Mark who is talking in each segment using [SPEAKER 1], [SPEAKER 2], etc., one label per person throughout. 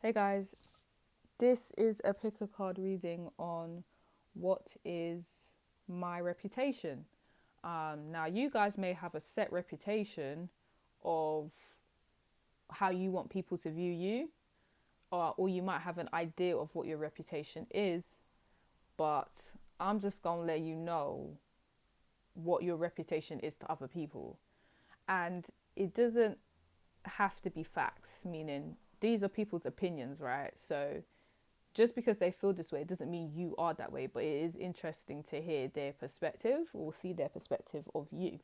[SPEAKER 1] Hey guys, this is a pick a card reading on what is my reputation. Now, you guys may have a set reputation of how you want people to view you, or you might have an idea of what your reputation is, but I'm just gonna let you know what your reputation is to other people. And it doesn't have to be facts, meaning these are people's opinions, right? So just because they feel this way doesn't mean you are that way, but it is interesting to hear their perspective or see their perspective of you.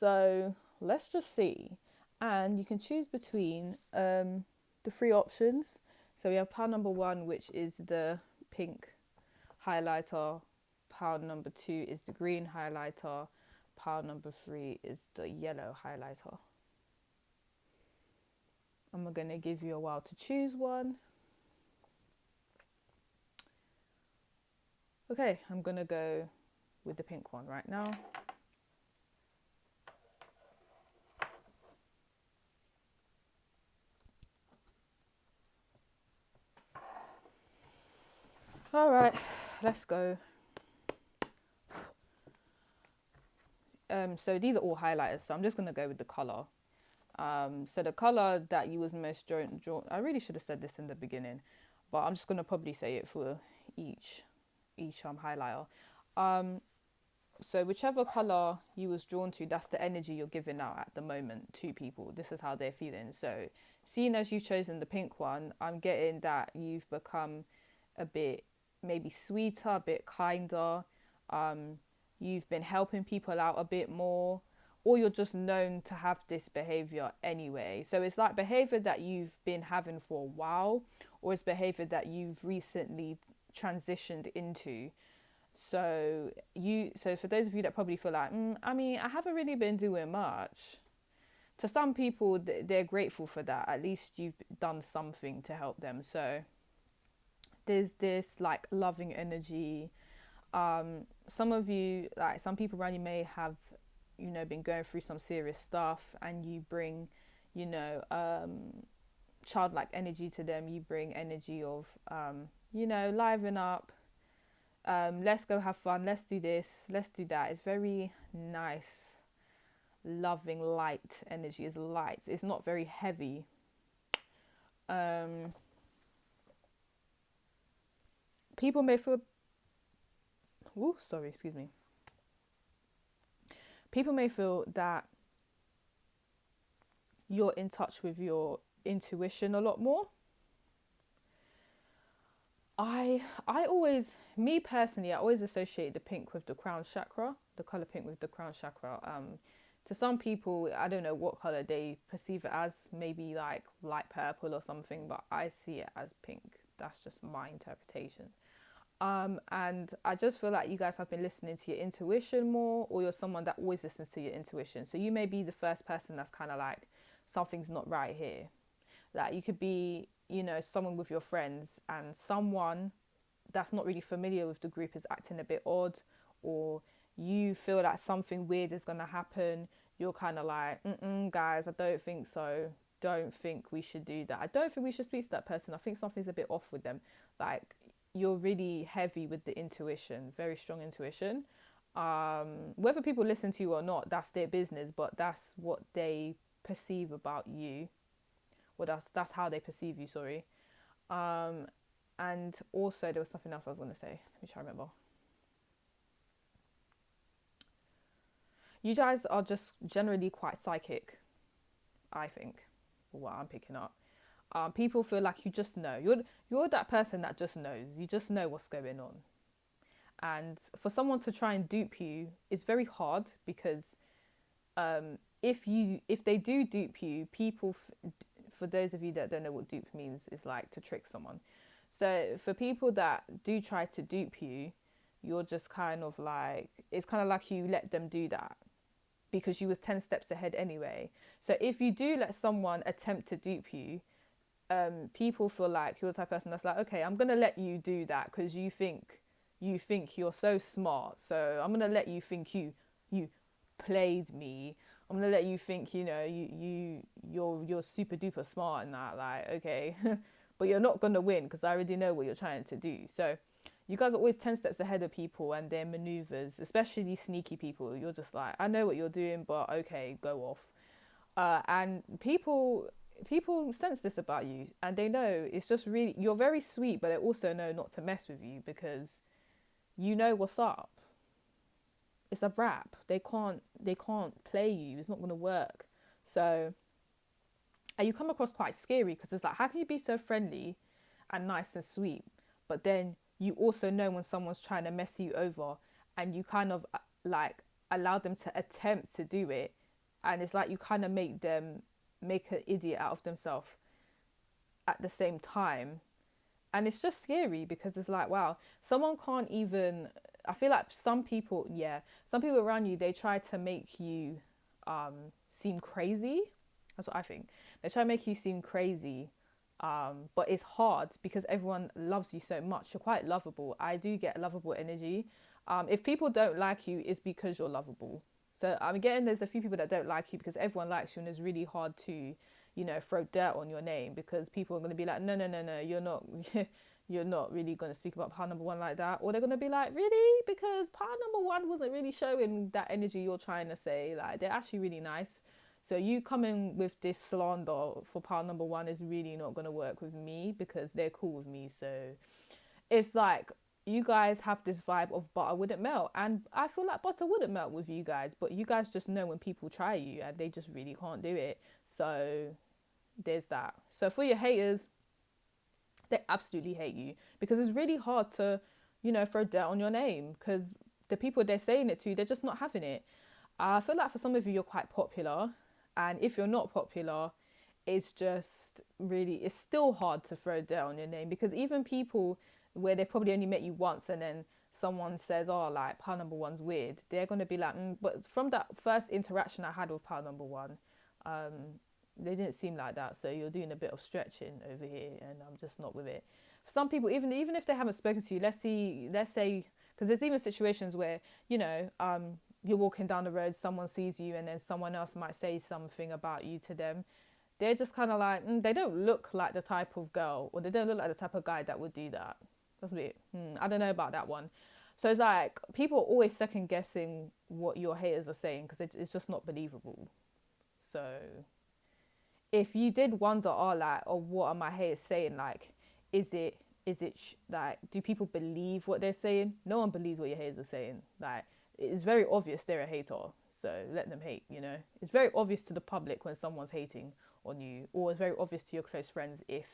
[SPEAKER 1] So let's just see. And you can choose between the three options. So we have pile number one, which is the pink highlighter. Pile number two is the green highlighter. Pile number three is the yellow highlighter. I'm going to give you a while to choose one. Okay, I'm going to go with the pink one right now. All right, let's go. So these are all highlighters, so I'm just going to go with the color. So the color that you was most drawn, I really should have said this in the beginning, but I'm just going to probably say it for each highlighter. Um, so whichever color you was drawn to, that's the energy you're giving out at the moment to people. This is how they're feeling. So seeing as you've chosen the pink one, I'm getting that you've become a bit maybe sweeter, a bit kinder. Um, you've been helping people out a bit more, or you're just known to have this behavior anyway. So it's like behavior that you've been having for a while, or it's behavior that you've recently transitioned into. So for those of you that probably feel like, I mean, I haven't really been doing much. To some people, they're grateful for that. At least you've done something to help them. So there's this like loving energy. Some of you, like some people around you, may have, been going through some serious stuff, and you bring, you know, childlike energy to them. You bring energy of, liven up, let's go have fun, let's do this, let's do that. It's very nice, loving, light energy. Is light, it's not very heavy. um People may feel, ooh, sorry, excuse me, people may feel that you're in touch with your intuition a lot more. I always, me personally, I always associate the pink with the crown chakra, the color pink with the crown chakra. To some people, I don't know what color they perceive it as, maybe like light purple or something, but I see it as pink. That's just my interpretation. And I just feel like you guys have been listening to your intuition more, or you're someone that always listens to your intuition. So you may be the first person that's kind of like, something's not right here. Like you could be, someone with your friends, and someone that's not really familiar with the group is acting a bit odd, or you feel that something weird is going to happen. You're kind of like, guys, I don't think so. Don't think we should do that. I don't think we should speak to that person. I think something's a bit off with them. Like, you're really heavy with the intuition, very strong intuition. Whether people listen to you or not, that's their business, but that's what they perceive about you. Well, that's how they perceive you, sorry. Um, and also, there was something else I was going to say. Let me try to remember. You guys are just generally quite psychic, I think, what I'm picking up. People feel like you just know. You're that person that just knows. You just know what's going on. And for someone to try and dupe you is very hard, because if they do dupe you, for those of you that don't know what dupe means, is like to trick someone. So for people that do try to dupe you, you're just kind of like, it's kind of like you let them do that, because you was 10 steps ahead anyway. So if you do let someone attempt to dupe you, people feel like you're the type of person that's like, okay, I'm gonna let you do that because you think you're so smart. So I'm gonna let you think you played me. I'm gonna let you think, you're super duper smart and that. Like, okay, but you're not going to win because I already know what you're trying to do. So you guys are always 10 steps ahead of people and their maneuvers, especially these sneaky people. You're just like, I know what you're doing, but okay, go off. And people sense this about you, and they know it's just really, you're very sweet, but they also know not to mess with you because you know what's up. It's a wrap. They can't play you. It's not going to work. So, and you come across quite scary because it's like, how can you be so friendly and nice and sweet, but then you also know when someone's trying to mess you over, and you kind of like allow them to attempt to do it, and it's like you kind of make them make an idiot out of themselves at the same time. And it's just scary because it's like, wow, someone can't even, I feel like some people around you, they try to make you seem crazy. That's what I think. They try to make you seem crazy, but it's hard because everyone loves you so much. You're quite lovable. I do get lovable energy. If people don't like you, it's because you're lovable. So I'm getting there's a few people that don't like you because everyone likes you, and it's really hard to, throw dirt on your name because people are going to be like, no, no, no, no, you're not, you're not really going to speak about power number one like that. Or they're going to be like, really? Because power number one wasn't really showing that energy you're trying to say. Like, they're actually really nice. So you coming with this slander for power number one is really not going to work with me because they're cool with me. So it's like, you guys have this vibe of butter wouldn't melt, and I feel like butter wouldn't melt with you guys, but you guys just know when people try you and they just really can't do it. So there's that. So for your haters, they absolutely hate you because it's really hard to, throw dirt on your name because the people they're saying it to, they're just not having it. I feel like for some of you, you're quite popular, and if you're not popular, it's just really, it's still hard to throw dirt on your name because even people where they've probably only met you once and then someone says, oh, like, power number one's weird, they're going to be like, but from that first interaction I had with power number one, they didn't seem like that. So you're doing a bit of stretching over here and I'm just not with it. For some people, even if they haven't spoken to you, let's say, because there's even situations where, you're walking down the road, someone sees you and then someone else might say something about you to them. They're just kind of like, they don't look like the type of girl, or they don't look like the type of guy that would do that. That's a bit, I don't know about that one. So it's like, people are always second guessing what your haters are saying because it's just not believable. So if you did wonder, what are my haters saying? Like, like, do people believe what they're saying? No one believes what your haters are saying. Like, it's very obvious they're a hater. So let them hate, It's very obvious to the public when someone's hating on you, or it's very obvious to your close friends if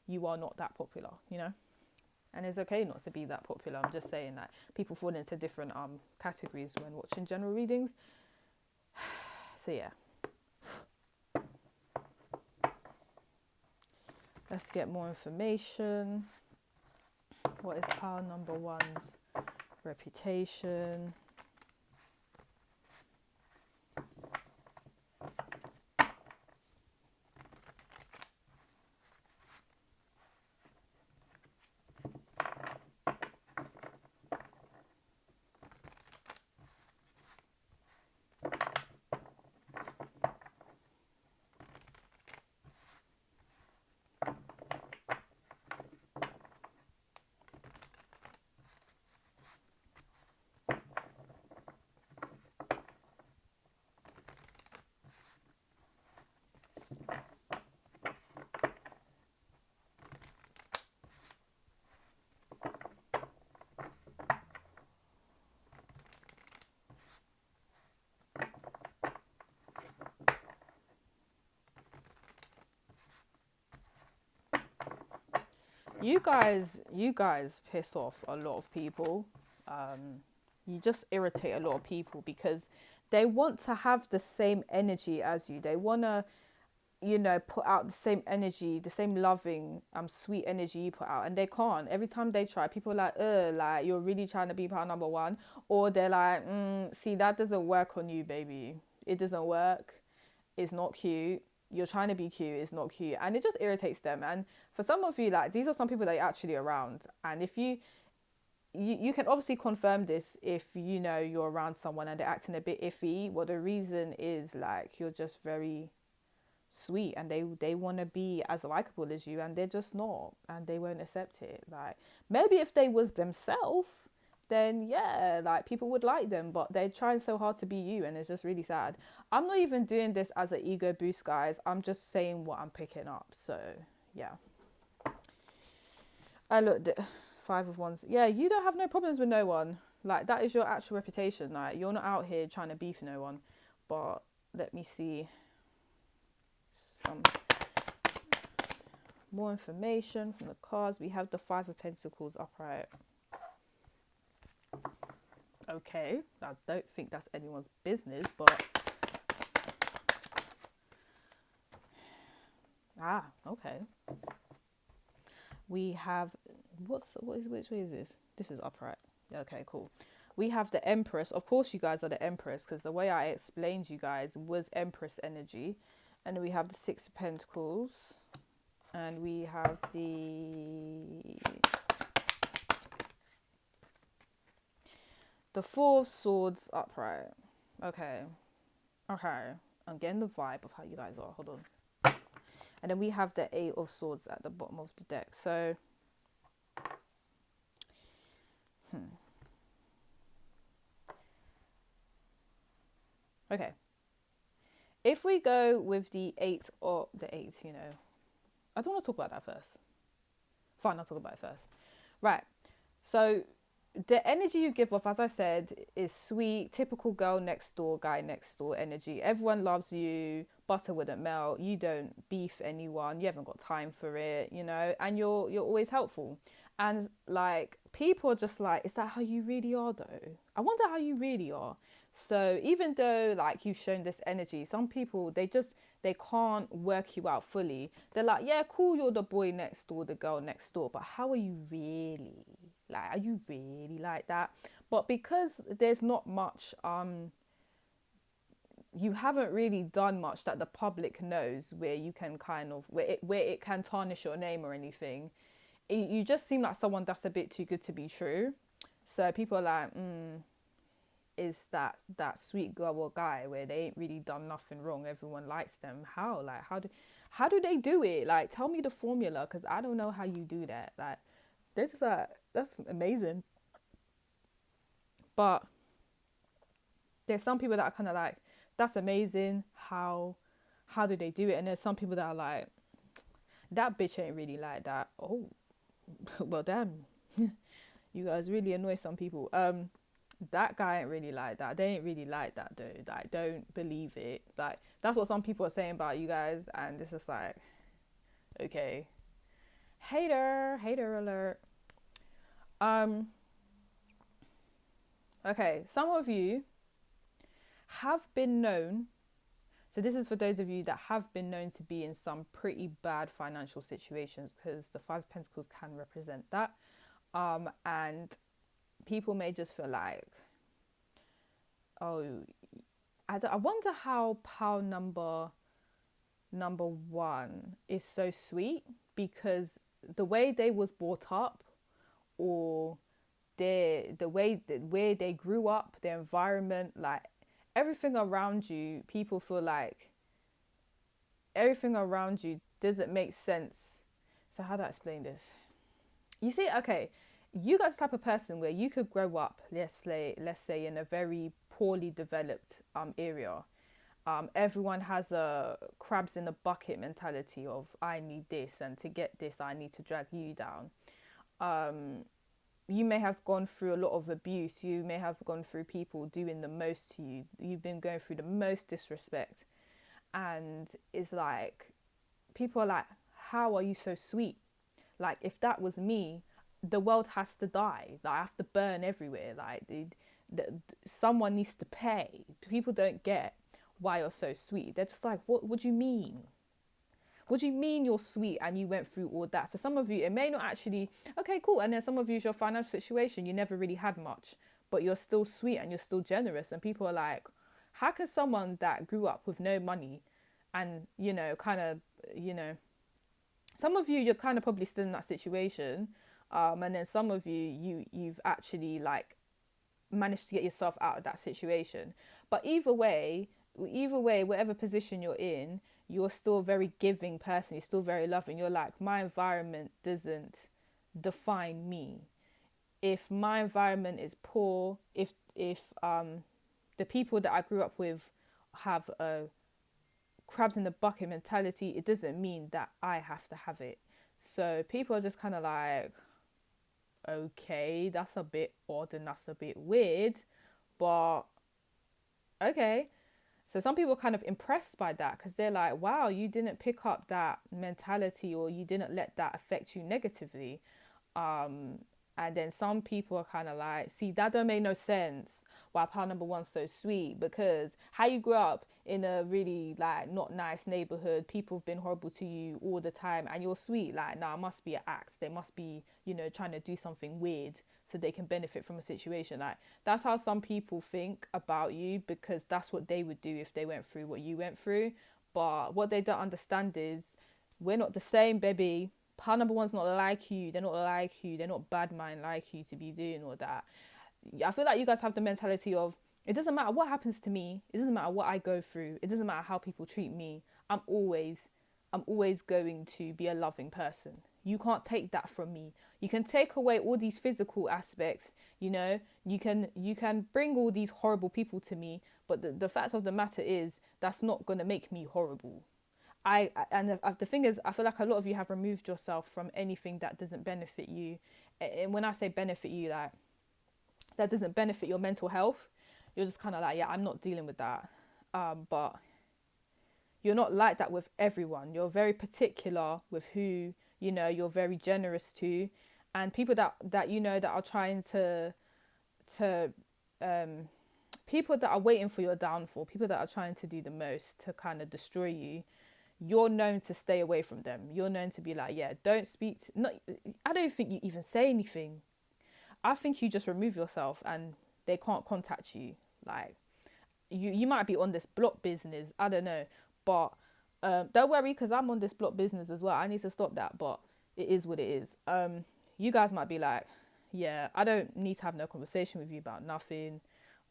[SPEAKER 1] you are not that popular, And it's okay not to be that popular. I'm just saying that people fall into different categories when watching general readings. So yeah. Let's get more information. What is power number one's reputation? You guys piss off a lot of people. You just irritate a lot of people because they want to have the same energy as you. They want to, put out the same energy, the same loving, sweet energy you put out, and they can't. Every time they try, people are like, like, you're really trying to be power number one, or they're like, see, that doesn't work on you, baby. It doesn't work. It's not cute. You're trying to be cute, it's not cute, and it just irritates them. And for some of you, like, these are some people that you're actually around, and if you can obviously confirm this if you're around someone and they're acting a bit iffy. Well, the reason is like you're just very sweet, and they want to be as likable as you, and they're just not, and they won't accept it. Like, maybe if they was themselves, then yeah, like people would like them, but they're trying so hard to be you, and it's just really sad. I'm not even doing this as an ego boost, guys. I'm just saying what I'm picking up. So yeah, I look, Five of Wands. Yeah, you don't have no problems with no one. Like, that is your actual reputation. Like, you're not out here trying to beef no one. But let me see some more information from the cards. We have the Five of Pentacles upright. Okay, I don't think that's anyone's business, but okay. We have which way is this? This is upright. Okay, cool. We have the Empress. Of course, you guys are the Empress, because the way I explained you guys was Empress energy. And then we have the Six of Pentacles, and we have the Four of Swords upright. Okay. I'm getting the vibe of how you guys are. Hold on. And then we have the Eight of Swords at the bottom of the deck. So, okay. If we go with the eight, I don't want to talk about that first. Fine, I'll talk about it first. Right. So the energy you give off, as I said, is sweet, typical girl next door, guy next door energy. Everyone loves you. Butter wouldn't melt. You don't beef anyone. You haven't got time for it, and you're always helpful. And like, people are just like, is that how you really are though? I wonder how you really are. So even though like you've shown this energy, some people, they can't work you out fully. They're like, yeah, cool, you're the boy next door, the girl next door, but how are you really? Like, are you really like that? But because there's not much, you haven't really done much that the public knows, where you can kind of, where it can tarnish your name or anything. You just seem like someone that's a bit too good to be true. So people are like, is that sweet girl or guy where they ain't really done nothing wrong, everyone likes them. How do they do it? Like, tell me the formula, because I don't know how you do that. Like, that's amazing. But there's some people that are kind of like, that's amazing, how do they do it? And there's some people that are like, that bitch ain't really like that. Oh, well, damn. You guys really annoy some people. That guy ain't really like that. They ain't really like that, dude. Like, don't believe it. Like, that's what some people are saying about you guys, and it's just like, okay, hater alert. Okay, some of you have been known, so this is for those of you that have been known to be in some pretty bad financial situations, because the Five of Pentacles can represent that. And people may just feel like, oh, I wonder how pile number one is so sweet, because the way they was brought up, or the way where they grew up, their environment, like everything around you, people feel like everything around you doesn't make sense. So how do I explain this? You see, okay, you guys the type of person where you could grow up, let's say in a very poorly developed area. Everyone has a crabs in a bucket mentality of, I need this, and to get this I need to drag you down. You may have gone through a lot of abuse. You may have gone through people doing the most to you. You've been going through the most disrespect. And it's like, people are like, how are you so sweet? Like, if that was me, the world has to die. Like, I have to burn everywhere. Like, someone needs to pay. People don't get why you're so sweet. They're just like, what do you mean? What do you mean you're sweet and you went through all that? So some of you, it may not actually, okay, cool. And then some of you, your financial situation, you never really had much, but you're still sweet and you're still generous. And people are like, how can someone that grew up with no money and, some of you, you're kind of probably still in that situation. And then some of you've actually like managed to get yourself out of that situation. But either way, whatever position you're in, you're still a very giving person, you're still very loving. You're like, my environment doesn't define me. If my environment is poor, if the people that I grew up with have a crabs in the bucket mentality, it doesn't mean that I have to have it. So people are just kind of like, okay, that's a bit odd and that's a bit weird, but okay. So some people are kind of impressed by that because they're like, wow, you didn't pick up that mentality, or you didn't let that affect you negatively. Um, and then some people are kind of like, see, that don't make no sense. Why pile number one's so sweet? Because how you grew up in a really like not nice neighborhood, people have been horrible to you all the time, and you're sweet. Like, nah, it must be an act. They must be, trying to do something weird so they can benefit from a situation. Like, that's how some people think about you, because that's what they would do if they went through what you went through. But what they don't understand is we're not the same, baby. Part number one's not like you. They're not like you. They're not bad mind like you to be doing all that. I feel like you guys have the mentality of, it doesn't matter what happens to me. It doesn't matter what I go through. It doesn't matter how people treat me. I'm always going to be a loving person. You can't take that from me. You can take away all these physical aspects, you can bring all these horrible people to me, but the fact of the matter is that's not going to make me horrible. The thing is, I feel like a lot of you have removed yourself from anything that doesn't benefit you. And when I say benefit you, like, that doesn't benefit your mental health, you're just kind of like, yeah, I'm not dealing with that. But you're not like that with everyone. You're very particular with who, you're very generous to. And people that that are trying to people that are waiting for your downfall, people that are trying to do the most to kind of destroy you, you're known to stay away from them. You're known to be like, yeah, don't speak I don't think you even say anything. I think you just remove yourself and they can't contact you. Like, you might be on this block business, I don't know, but don't worry, because I'm on this block business as well. I need to stop that, but it is what it is. You guys might be like, yeah, I don't need to have no conversation with you about nothing.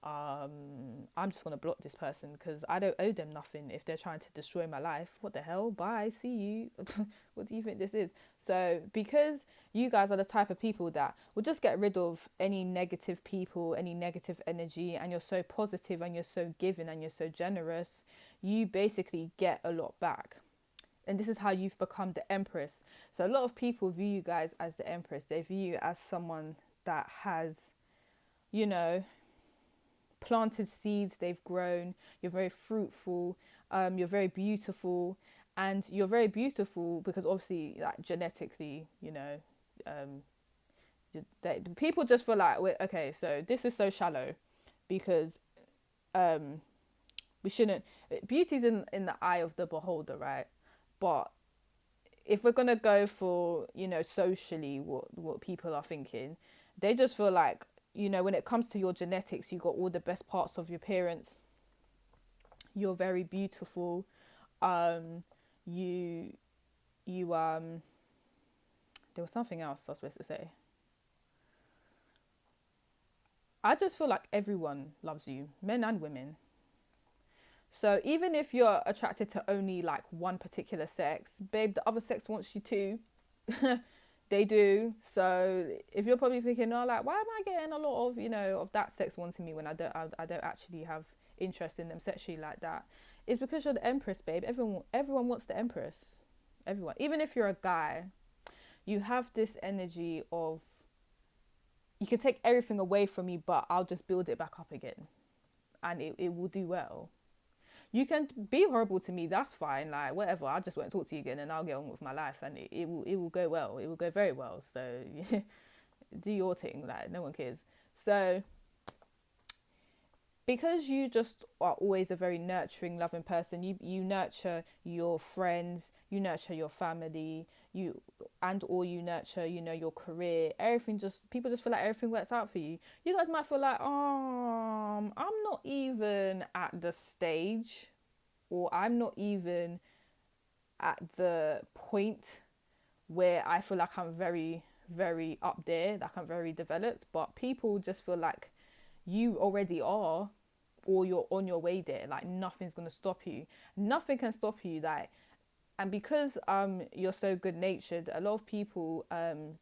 [SPEAKER 1] I'm just gonna block this person because I don't owe them nothing if they're trying to destroy my life. What the hell? Bye, see you. What do you think this is? So because you guys are the type of people that will just get rid of any negative people, any negative energy, and you're so positive and you're so giving and you're so generous, you basically get a lot back. And this is how you've become the Empress. So a lot of people view you guys as the Empress. They view you as someone that has, planted seeds, they've grown. You're very fruitful, you're very beautiful, and you're very beautiful because obviously, like, genetically, people just feel like, okay, so this is so shallow because we shouldn't, beauty's in the eye of the beholder, right? But if we're gonna go for, socially what people are thinking, they just feel like, when it comes to your genetics, you got all the best parts of your parents. You're very beautiful. You there was something else I was supposed to say. I just feel like everyone loves you, men and women. So even if you're attracted to only like one particular sex, babe, the other sex wants you too. They do. So if you're probably thinking, oh, like, why am I getting a lot of, of that sex wanting me when I don't actually have interest in them sexually like that? It's because you're the Empress, babe. Everyone wants the Empress. Everyone. Even if you're a guy, you have this energy of, you can take everything away from me, but I'll just build it back up again. And it will do well. You can be horrible to me, that's fine, like, whatever, I just won't talk to you again and I'll get on with my life, and it will go well, it will go very well. So do your thing, like, no one cares. So because you just are always a very nurturing, loving person, you nurture your friends, you nurture your family, you nurture, your career, everything. Just, people just feel like everything works out for you. You guys might feel like, I'm not even at the stage, or I'm not even at the point where I feel like I'm very, very up there, like I'm very developed. But people just feel like you already are, or you're on your way there. Like nothing's gonna stop you. Nothing can stop you. Like, and because you're so good natured, a lot of people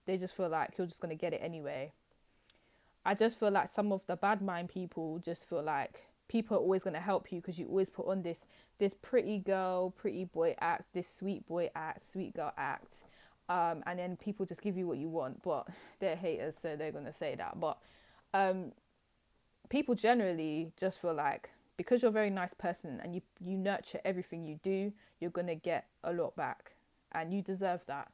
[SPEAKER 1] they just feel like you're just gonna get it anyway. I just feel like some of the bad mind people just feel like people are always gonna help you because you always put on this pretty girl, pretty boy act, this sweet boy act, sweet girl act, and then people just give you what you want. But they're haters, so they're gonna say that. But um, people generally just feel like because you're a very nice person and you nurture everything you do, you're gonna get a lot back, and you deserve that.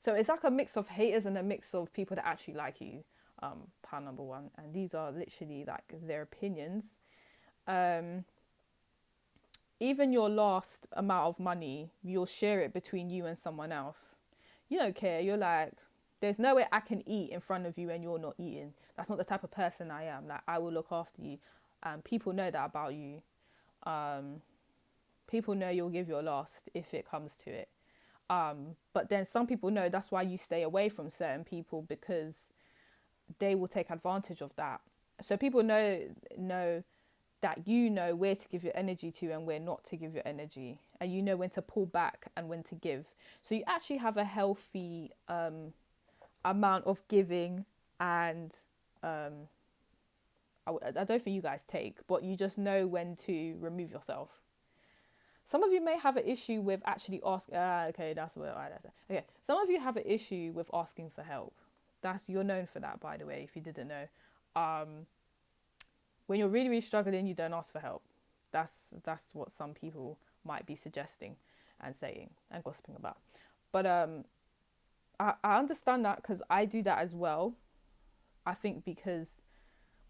[SPEAKER 1] So it's like a mix of haters and a mix of people that actually like you. Pound number one, and these are literally like their opinions. Um, Even your last amount of money, you'll share it between you and someone else. You don't care. You're like, there's no way I can eat in front of you and you're not eating. That's not the type of person I am. Like, I will look after you. People know that about you. Um, People know you'll give your last if it comes to it. But then some people know that's why you stay away from certain people, because they will take advantage of that. So people know that you know where to give your energy to and where not to give your energy, and you know when to pull back and when to give. So you actually have a healthy amount of giving, and I don't think you guys take, but you just know when to remove yourself. Some of you may have an issue with actually asking. Okay, that's what I said. Okay, some of you have an issue with asking for help. You're known for that, by the way, if you didn't know. When you're really, really struggling, you don't ask for help. That's what some people might be suggesting and saying and gossiping about. But I understand that because I do that as well. I think because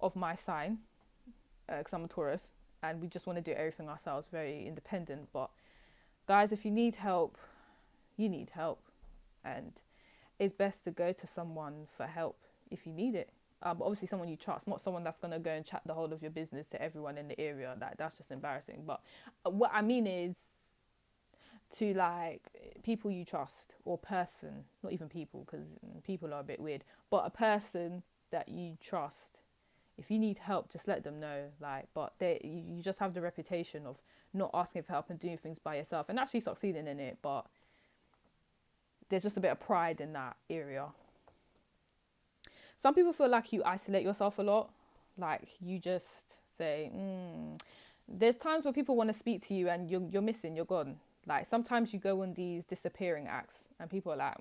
[SPEAKER 1] of my sign, because I'm a Taurus, and we just want to do everything ourselves, very independent. But guys, if you need help, you need help, and it's best to go to someone for help if you need it. But obviously someone you trust, not someone that's going to go and chat the whole of your business to everyone in the area. That's just embarrassing. But what I mean is to like people you trust, or person, not even people, because people are a bit weird, but a person that you trust. If you need help, just let them know. Like, but you just have the reputation of not asking for help and doing things by yourself and actually succeeding in it. But there's just a bit of pride in that area. Some people feel like you isolate yourself a lot. Like you just say, there's times where people want to speak to you and you're missing, you're gone. Like sometimes you go on these disappearing acts and people are like,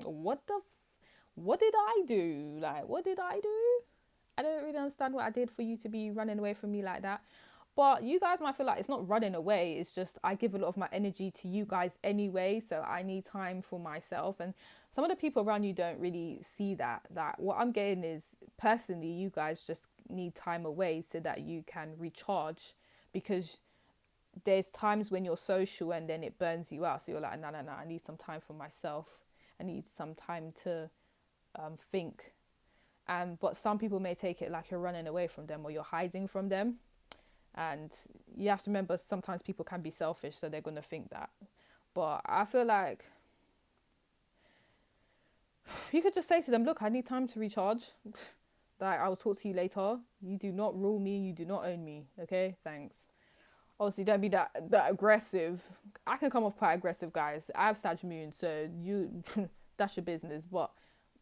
[SPEAKER 1] what did I do? Like, what did I do? I don't really understand what I did for you to be running away from me like that. But you guys might feel like it's not running away. It's just I give a lot of my energy to you guys anyway. So I need time for myself. And some of the people around you don't really see that. That what I'm getting is, personally, you guys just need time away so that you can recharge. Because there's times when you're social and then it burns you out. So you're like, no, I need some time for myself. I need some time to think. But some people may take it like you're running away from them or you're hiding from them. And you have to remember, sometimes people can be selfish, so they're going to think that. But I feel like you could just say to them, look, I need time to recharge. Like, I'll talk to you later. You do not rule me. You do not own me. Okay? Thanks. Obviously, don't be that aggressive. I can come off quite aggressive, guys. I have Sag Moon, so you that's your business. But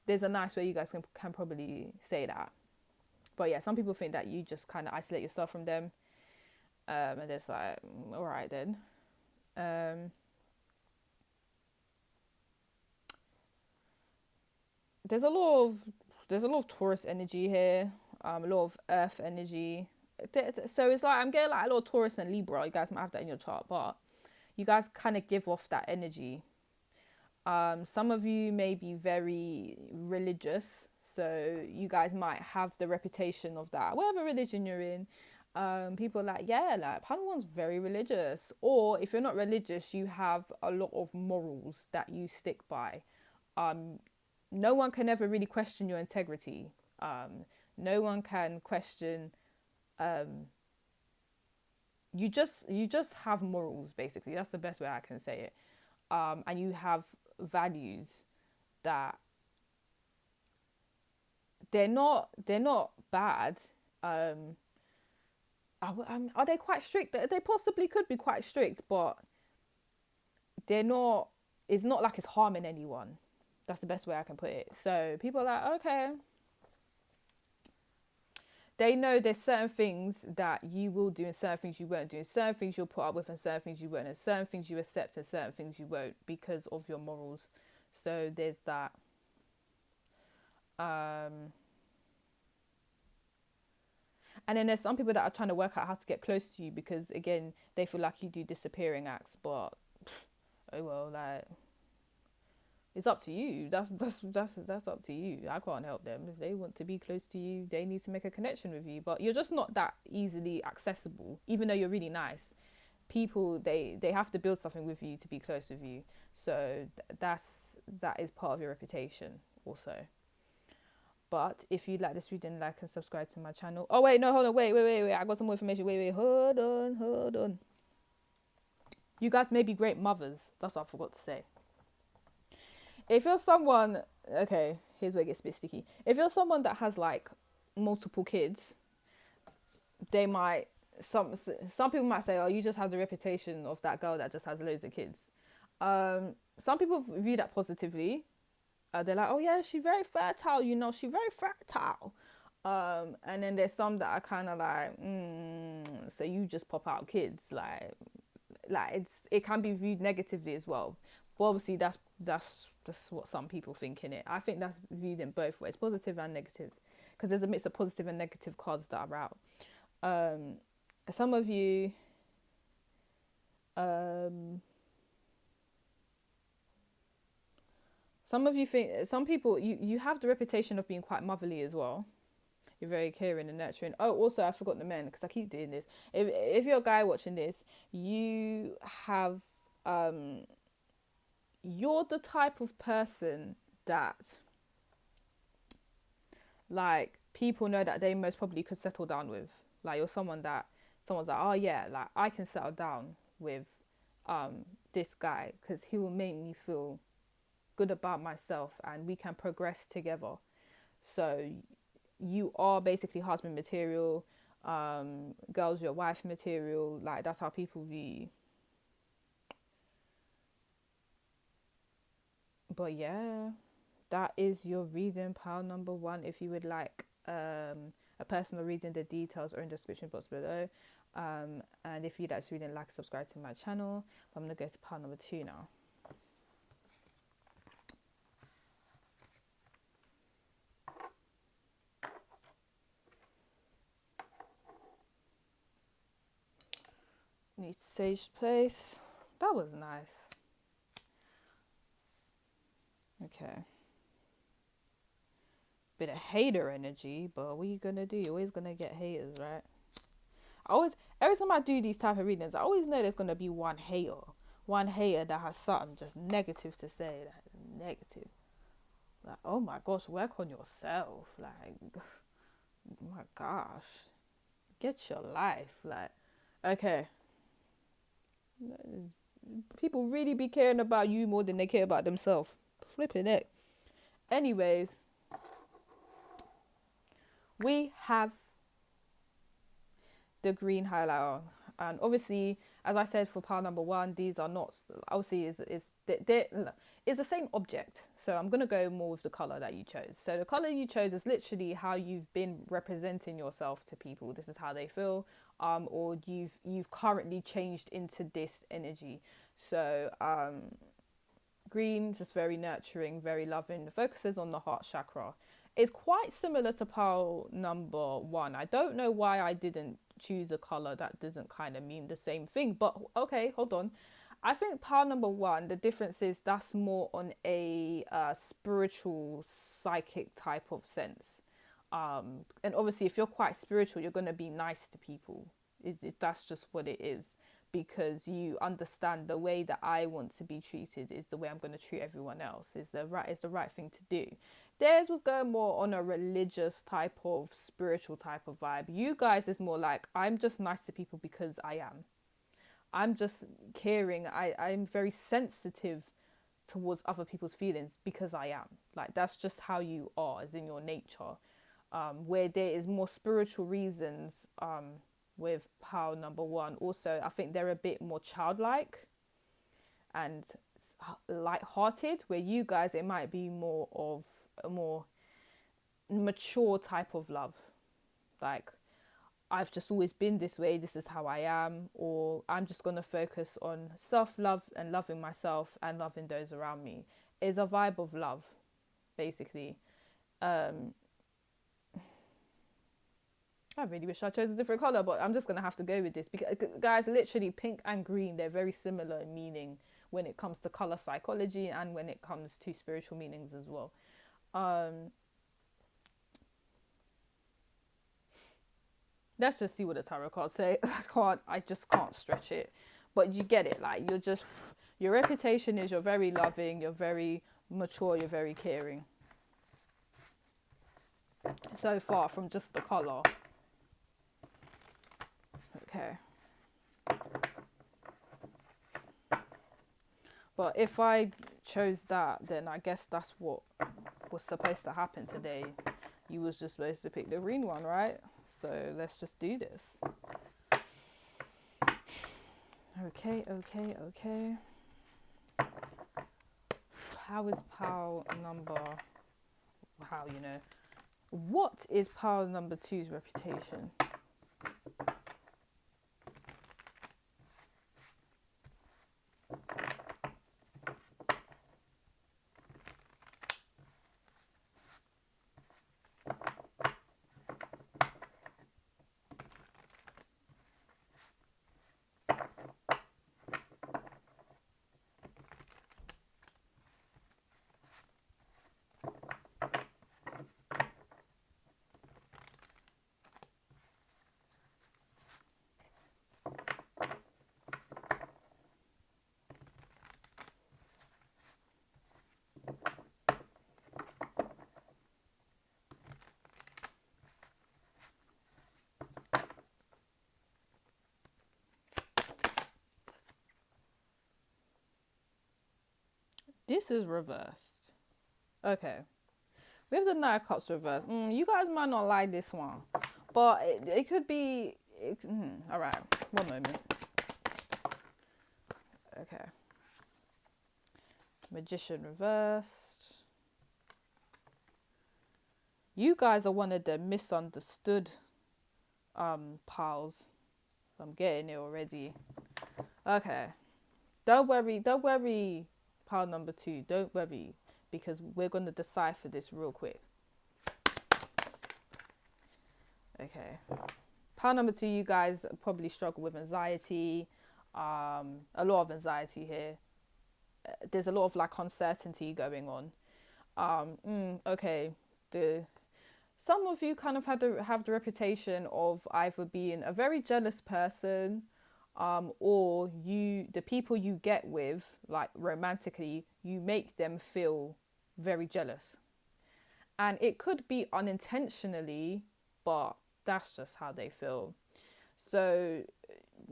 [SPEAKER 1] there's a nice way you guys can probably say that. But yeah, some people think that you just kind of isolate yourself from them. And it's like, all right then. There's a lot of Taurus energy here. A lot of Earth energy. So it's like I'm getting like a lot of Taurus and Libra. You guys might have that in your chart, but you guys kind of give off that energy. Some of you may be very religious, so you guys might have the reputation of that. Whatever religion you're in, people are like, yeah, like Padawan's very religious. Or if you're not religious, you have a lot of morals that you stick by. No one can ever really question your integrity. No one can question. You just have morals, basically. That's the best way I can say it. And you have values that they're not bad. are they quite strict? They possibly could be quite strict, but they're not. It's not like it's harming anyone. That's the best way I can put it. So people are like, okay, they know there's certain things that you will do and certain things you won't do, and certain things you'll put up with and certain things you won't, and certain things you accept and certain things you won't because of your morals. So there's that. And then there's some people that are trying to work out how to get close to you because again they feel like you do disappearing acts, but oh well, like it's up to you. That's up to you. I can't help them. If they want to be close to you, they need to make a connection with you. But you're just not that easily accessible, even though you're really nice. People they have to build something with you to be close with you. So that is part of your reputation also. But if you like this reading, like and subscribe to my channel. Oh wait, no, hold on, wait. I got some more information. Wait, hold on. You guys may be great mothers. That's what I forgot to say. If you're someone, okay, here's where it gets a bit sticky. If you're someone that has like multiple kids, they might some people might say, oh, you just have the reputation of that girl that just has loads of kids. Some people view that positively. They're like, oh yeah, she's very fertile, she's very fertile. And then there's some that are kind of like, so you just pop out kids, like it can be viewed negatively as well. But obviously that's just what some people think in it. I think that's viewed in both ways, positive and negative, because there's a mix of positive and negative cards that are out. Some of you, think, some people, you have the reputation of being quite motherly as well. You're very caring and nurturing. Oh, also I forgot the men because I keep doing this. If you're a guy watching this, you have you're the type of person that like people know that they most probably could settle down with. Like you're someone's like, oh yeah, like I can settle down with this guy because he will make me feel good about myself and we can progress together. So you are basically husband material, girls your wife material. Like that's how people view you. But yeah, that is your reading, pile number 1. If you would like a personal reading, the details are in the description box below. And if you'd like to read and subscribe to my channel. I'm going to go to pile number 2 now. Need sage place. That was nice. Okay. Bit of hater energy, but what are you gonna do? You're always gonna get haters, right? Every time I do these type of readings, I always know there's gonna be one hater that has something just negative to say, like negative. Like, oh my gosh, work on yourself. Like, oh my gosh, get your life. Like, okay. People really be caring about you more than they care about themselves. Flipping it. Anyways, we have the green highlighter, and obviously, as I said for pile number 1, these are not obviously is the same object. So I'm gonna go more with the color that you chose. So the color you chose is literally how you've been representing yourself to people. This is how they feel, or you've currently changed into this energy. So green, just very nurturing, very loving. The focus is on the heart chakra. It's quite similar to pile number 1. I don't know why I didn't choose a color that doesn't kind of mean the same thing, but okay, hold on. I think pile number 1, the difference is that's more on a spiritual, psychic type of sense. And obviously, if you're quite spiritual, you're going to be nice to people. That's just what it is, because you understand the way that I want to be treated is the way I'm going to treat everyone else. It's the right thing to do. Theirs was going more on a religious type of spiritual type of vibe. You guys is more like, I'm just nice to people because I am. I'm just caring. I'm very sensitive towards other people's feelings because I am. Like, that's just how you are, as in your nature. Where there is more spiritual reasons, with pile number 1. Also, I think they're a bit more childlike and light-hearted, where you guys, it might be more of a more mature type of love. Like, I've just always been this way, this is how I am, or I'm just going to focus on self-love and loving myself and loving those around me. Is a vibe of love, basically. I really wish I chose a different color, but I'm just going to have to go with this because, guys, literally pink and green, they're very similar in meaning when it comes to color psychology and when it comes to spiritual meanings as well. Let's just see what the tarot cards say. I just can't stretch it. But you get it. Like, your reputation is you're very loving, you're very mature, you're very caring. So far from just the color. Okay. But if I chose that, then I guess that's what was supposed to happen today. You was just supposed to pick the green one, right? So let's just do this. Okay. How is pile number... How, you know... What is pile number 2's reputation? This is reversed. Okay. We have the Knight of Cups reversed. You guys might not like this one. But it could be... Alright. One moment. Okay. Magician reversed. You guys are one of the misunderstood piles. I'm getting it already. Okay. Don't worry, pile number 2. Don't worry, because we're going to decipher this real quick. Okay. Pile number 2, you guys probably struggle with anxiety. A lot of anxiety here. There's a lot of like uncertainty going on. Okay. Some of you kind of have the reputation of either being a very jealous person, or the people you get with, like romantically, you make them feel very jealous. And it could be unintentionally, but that's just how they feel. So,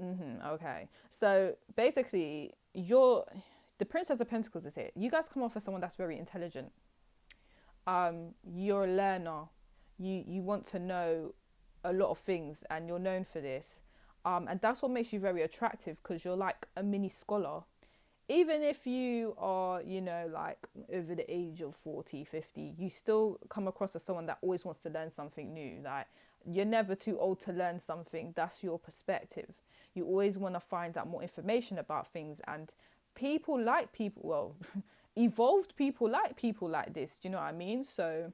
[SPEAKER 1] okay. So basically, the Princess of Pentacles is here. You guys come off as someone that's very intelligent. You're a learner. You want to know a lot of things, and you're known for this. And that's what makes you very attractive, because you're like a mini scholar. Even if you are, like over the age of 40, 50, you still come across as someone that always wants to learn something new. Like, you're never too old to learn something. That's your perspective. You always want to find out more information about things, and people like people, well, evolved people like this. Do you know what I mean? So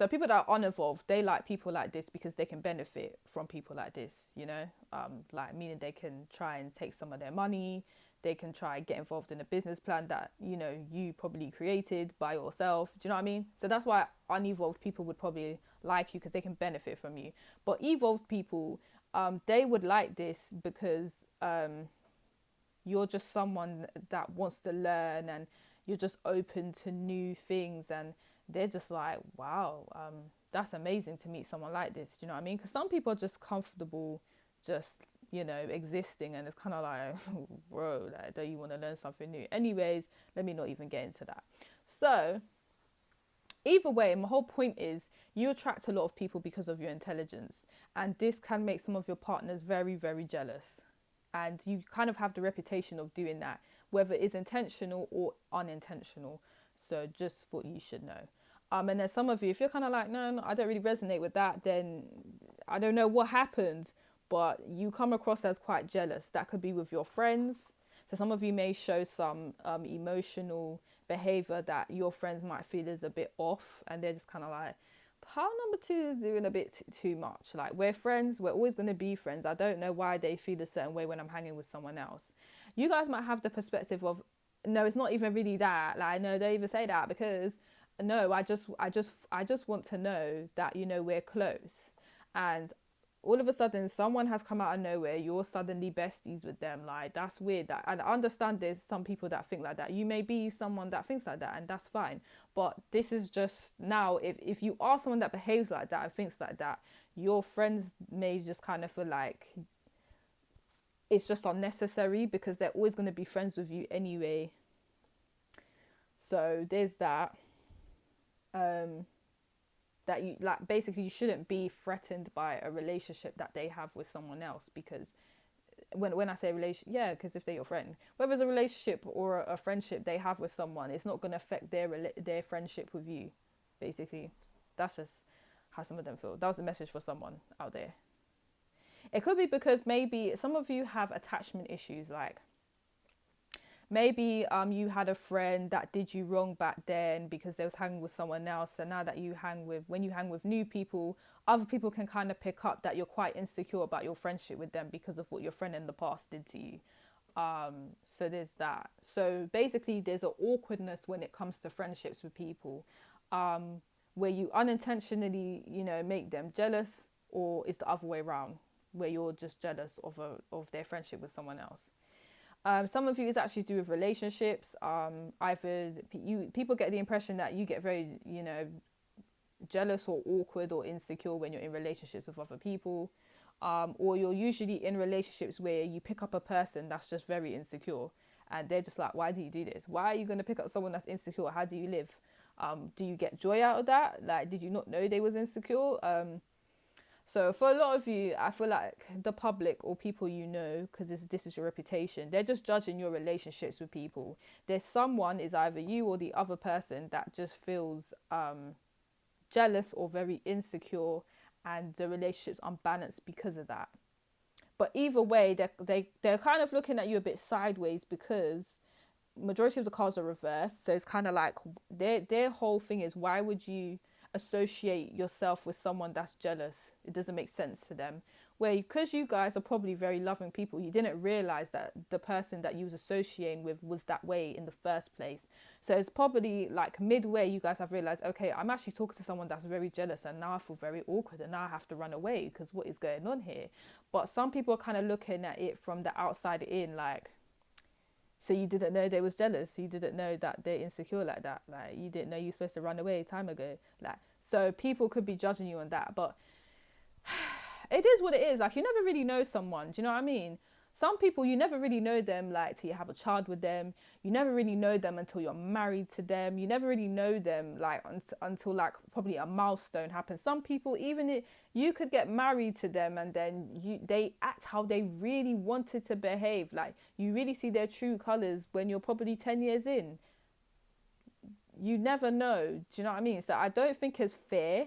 [SPEAKER 1] people that are unevolved, they like people like this because they can benefit from people like this, like meaning they can try and take some of their money. They can try and get involved in a business plan that, you probably created by yourself. Do you know what I mean? So that's why unevolved people would probably like you, because they can benefit from you. But evolved people, they would like this because you're just someone that wants to learn, and you're just open to new things, and they're just like, wow, that's amazing to meet someone like this. Do you know what I mean? Because some people are just comfortable just, existing, and it's kind of like, bro, like, don't you want to learn something new? Anyways, let me not even get into that. So either way, my whole point is you attract a lot of people because of your intelligence, and this can make some of your partners very, very jealous. And you kind of have the reputation of doing that, whether it's intentional or unintentional. So just thought you should know. And then some of you, if you're kind of like, no, I don't really resonate with that, then I don't know what happened, but you come across as quite jealous. That could be with your friends. So some of you may show some emotional behavior that your friends might feel is a bit off, and they're just kind of like, pile number 2 is doing a bit too much. Like, we're friends, we're always going to be friends. I don't know why they feel a certain way when I'm hanging with someone else. You guys might have the perspective of, no, it's not even really that. Like, no, don't even say that, because no, I just want to know that, you know, we're close. And all of a sudden someone has come out of nowhere, you're suddenly besties with them. Like, that's weird. That, and I understand there's some people that think like that. You may be someone that thinks like that, and that's fine. But this is just, now, if you are someone that behaves like that and thinks like that, your friends may just kind of feel like it's just unnecessary, because they're always going to be friends with you anyway. So there's that. That you, like, basically you shouldn't be threatened by a relationship that they have with someone else, because when I say relationship, yeah, because if they're your friend, whether it's a relationship or a friendship they have with someone, it's not going to affect their friendship with you. Basically, that's just how some of them feel. That was a message for someone out there. It could be because maybe some of you have attachment issues. Like, maybe you had a friend that did you wrong back then because they was hanging with someone else. So now that when you hang with new people, other people can kind of pick up that you're quite insecure about your friendship with them because of what your friend in the past did to you. So there's that. So basically there's an awkwardness when it comes to friendships with people, where you unintentionally, you know, make them jealous, or it's the other way around, where you're just jealous of their friendship with someone else. Some of you is actually to do with relationships. Either people get the impression that you get very, you know, jealous or awkward or insecure when you're in relationships with other people, or you're usually in relationships where you pick up a person that's just very insecure, and they're just like, why do you do this? Why are you going to pick up someone that's insecure? How do you live? Do you get joy out of that? Like, did you not know they was insecure? So for a lot of you, I feel like the public or people you know, because this is your reputation, they're just judging your relationships with people. There's someone, is either you or the other person, that just feels jealous or very insecure, and the relationship's unbalanced because of that. But either way, they're kind of looking at you a bit sideways, because majority of the cards are reversed. So it's kind of like their whole thing is, why would you associate yourself with someone that's jealous? It doesn't make sense to them. Where, because you guys are probably very loving people, you didn't realize that the person that you was associating with was that way in the first place. So it's probably like midway you guys have realized, okay, I'm actually talking to someone that's very jealous, and now I feel very awkward, and now I have to run away because what is going on here? But some people are kind of looking at it from the outside in, like, so you didn't know they was jealous. You didn't know that they're insecure like that. Like, you didn't know you were supposed to run away time ago. Like, so people could be judging you on that. But it is what it is. Like, you never really know someone. Do you know what I mean? Some people, you never really know them, like, till you have a child with them. You never really know them until you're married to them. You never really know them, like, until like probably a milestone happens. Some people, even if you could get married to them, and then they act how they really wanted to behave. Like, you really see their true colors when you're probably 10 years in. You never know. Do you know what I mean? So I don't think it's fair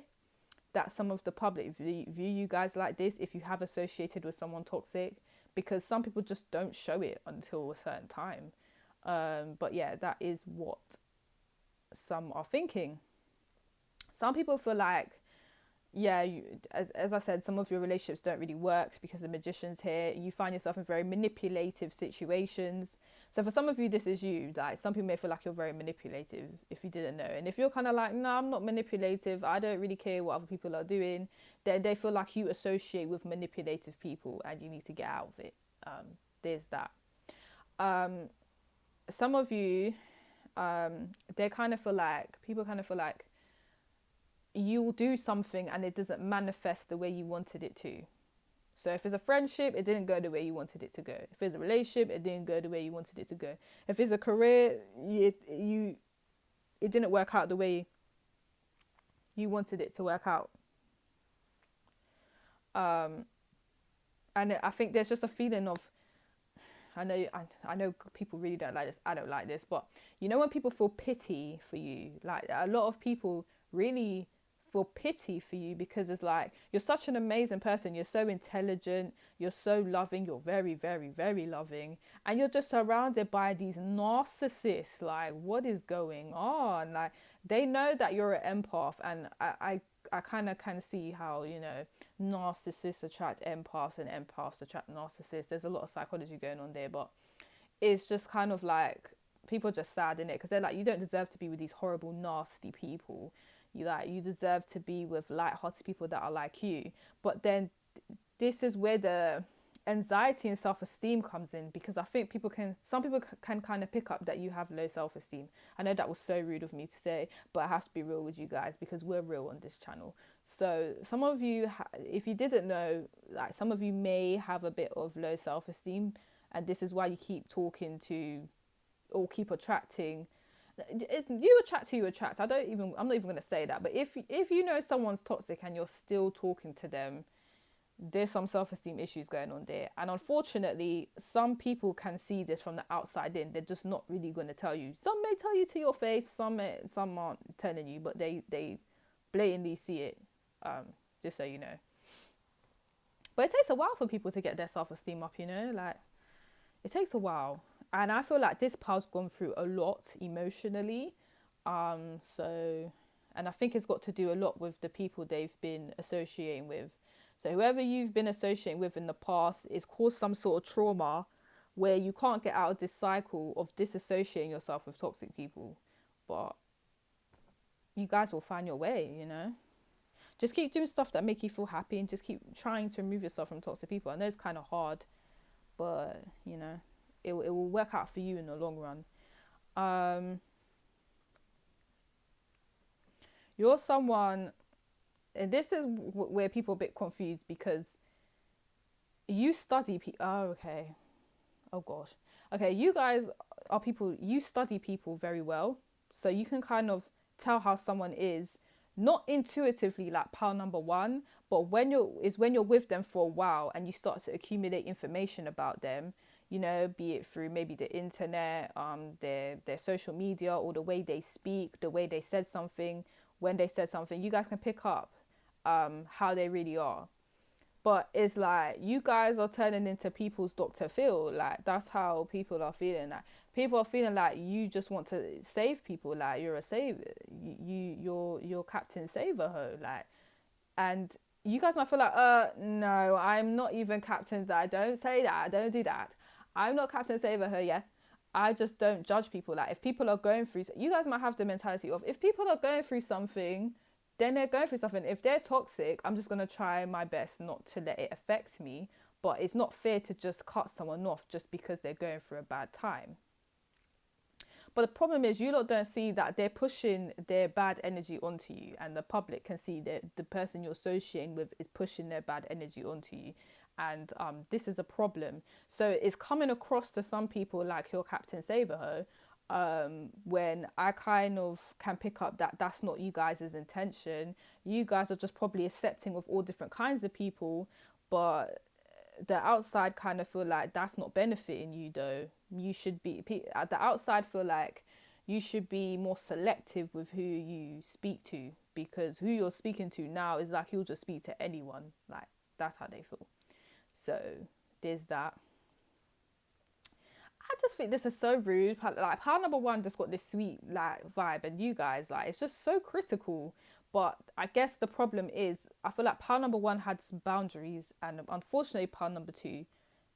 [SPEAKER 1] that some of the public view you guys like this if you have associated with someone toxic, because some people just don't show it until a certain time. But yeah, that is what some are thinking. Some people feel like, yeah, as I said, some of your relationships don't really work because the magician's here. You find yourself in very manipulative situations. So for some of you, this is you. Like, some people may feel like you're very manipulative if you didn't know. And if you're kind of like, no, I'm not manipulative, I don't really care what other people are doing, then they feel like you associate with manipulative people and you need to get out of it. There's that. Some of you, people kind of feel like you'll do something and it doesn't manifest the way you wanted it to. So if it's a friendship, it didn't go the way you wanted it to go. If it's a relationship, it didn't go the way you wanted it to go. If it's a career, it didn't work out the way You wanted it to work out. Um, and I think there's just a feeling of, I know people really don't like this. I don't like this, but you know when people feel pity for you, like a lot of people really feel pity for you because it's like you're such an amazing person. You're so intelligent. You're so loving. You're very, very, very loving, and you're just surrounded by these narcissists. Like, what is going on? Like, they know that you're an empath, and I kind of see how, you know, narcissists attract empaths and empaths attract narcissists. There's a lot of psychology going on there, but it's just kind of like people are just sad in it because they're like, you don't deserve to be with these horrible, nasty people. You deserve to be with light-hearted people that are like you. But then this is where the anxiety and self-esteem comes in, because I think some people can kind of pick up that you have low self-esteem. I know that was so rude of me to say, but I have to be real with you guys because we're real on this channel. So some of you, if you didn't know, like some of you may have a bit of low self-esteem, and this is why you keep talking to or keep attracting. It's you attract who you attract. I'm not even going to say that. But if you know someone's toxic and you're still talking to them, there's some self-esteem issues going on there. And unfortunately, some people can see this from the outside in. They're just not really going to tell you. Some may tell you to your face, some aren't telling you, but they blatantly see it. Just so you know. But it takes a while for people to get their self-esteem up, you know, like it takes a while. And I feel like this pal's gone through a lot emotionally. So, and I think it's got to do a lot with the people they've been associating with. So whoever you've been associating with in the past is caused some sort of trauma where you can't get out of this cycle of disassociating yourself with toxic people. But you guys will find your way, you know. Just keep doing stuff that make you feel happy and just keep trying to remove yourself from toxic people. I know it's kind of hard, but, you know, it will work out for you in the long run. You're someone, and this is where people are a bit confused because you study people. Oh, okay. Oh, gosh. Okay, you guys are people, you study people very well. So you can kind of tell how someone is, not intuitively like pile number one, but when you're with them for a while and you start to accumulate information about them, you know, be it through maybe the internet, their social media, or the way they speak, the way they said something, when they said something, you guys can pick up how they really are. But it's like you guys are turning into people's Dr. Phil. Like that's how people are feeling. Like people are feeling like you just want to save people. Like you're a savior. You're Captain Save-A-Ho. Like, and you guys might feel like, no, I'm not even Captain. That don't say that. I don't do that. I'm not Captain Save-A-Ho. Yeah, I just don't judge people. Like if people are going through, you guys might have the mentality of if people are going through something, then they're going through something. If they're toxic, I'm just going to try my best not to let it affect me. But it's not fair to just cut someone off just because they're going through a bad time. But the problem is you lot don't see that they're pushing their bad energy onto you, and the public can see that the person you're associating with is pushing their bad energy onto you. And this is a problem. So it's coming across to some people like your Captain Save-A-Ho, when I kind of can pick up that that's not you guys' intention. You guys are just probably accepting of all different kinds of people, but the outside kind of feel like that's not benefiting you though. You should be, at the outside feel like you should be more selective with who you speak to, because who you're speaking to now is like you'll just speak to anyone. Like that's how they feel. So there's that. I just think this is so rude. Like pile number one just got this sweet like vibe, and you guys like it's just so critical. But I guess the problem is I feel like pile number one had some boundaries, and unfortunately pile number two,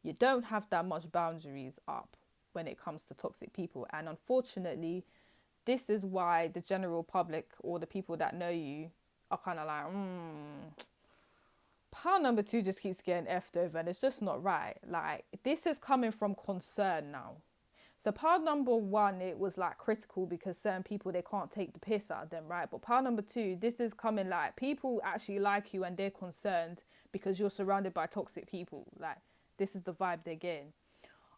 [SPEAKER 1] you don't have that much boundaries up when it comes to toxic people. And unfortunately, this is why the general public or the people that know you are kind of like, pile number two just keeps getting effed over, and it's just not right. Like this is coming from concern now. So pile number one, it was like critical because certain people, they can't take the piss out of them, right? But pile number two, this is coming like people actually like you and they're concerned because you're surrounded by toxic people. Like this is the vibe they're getting.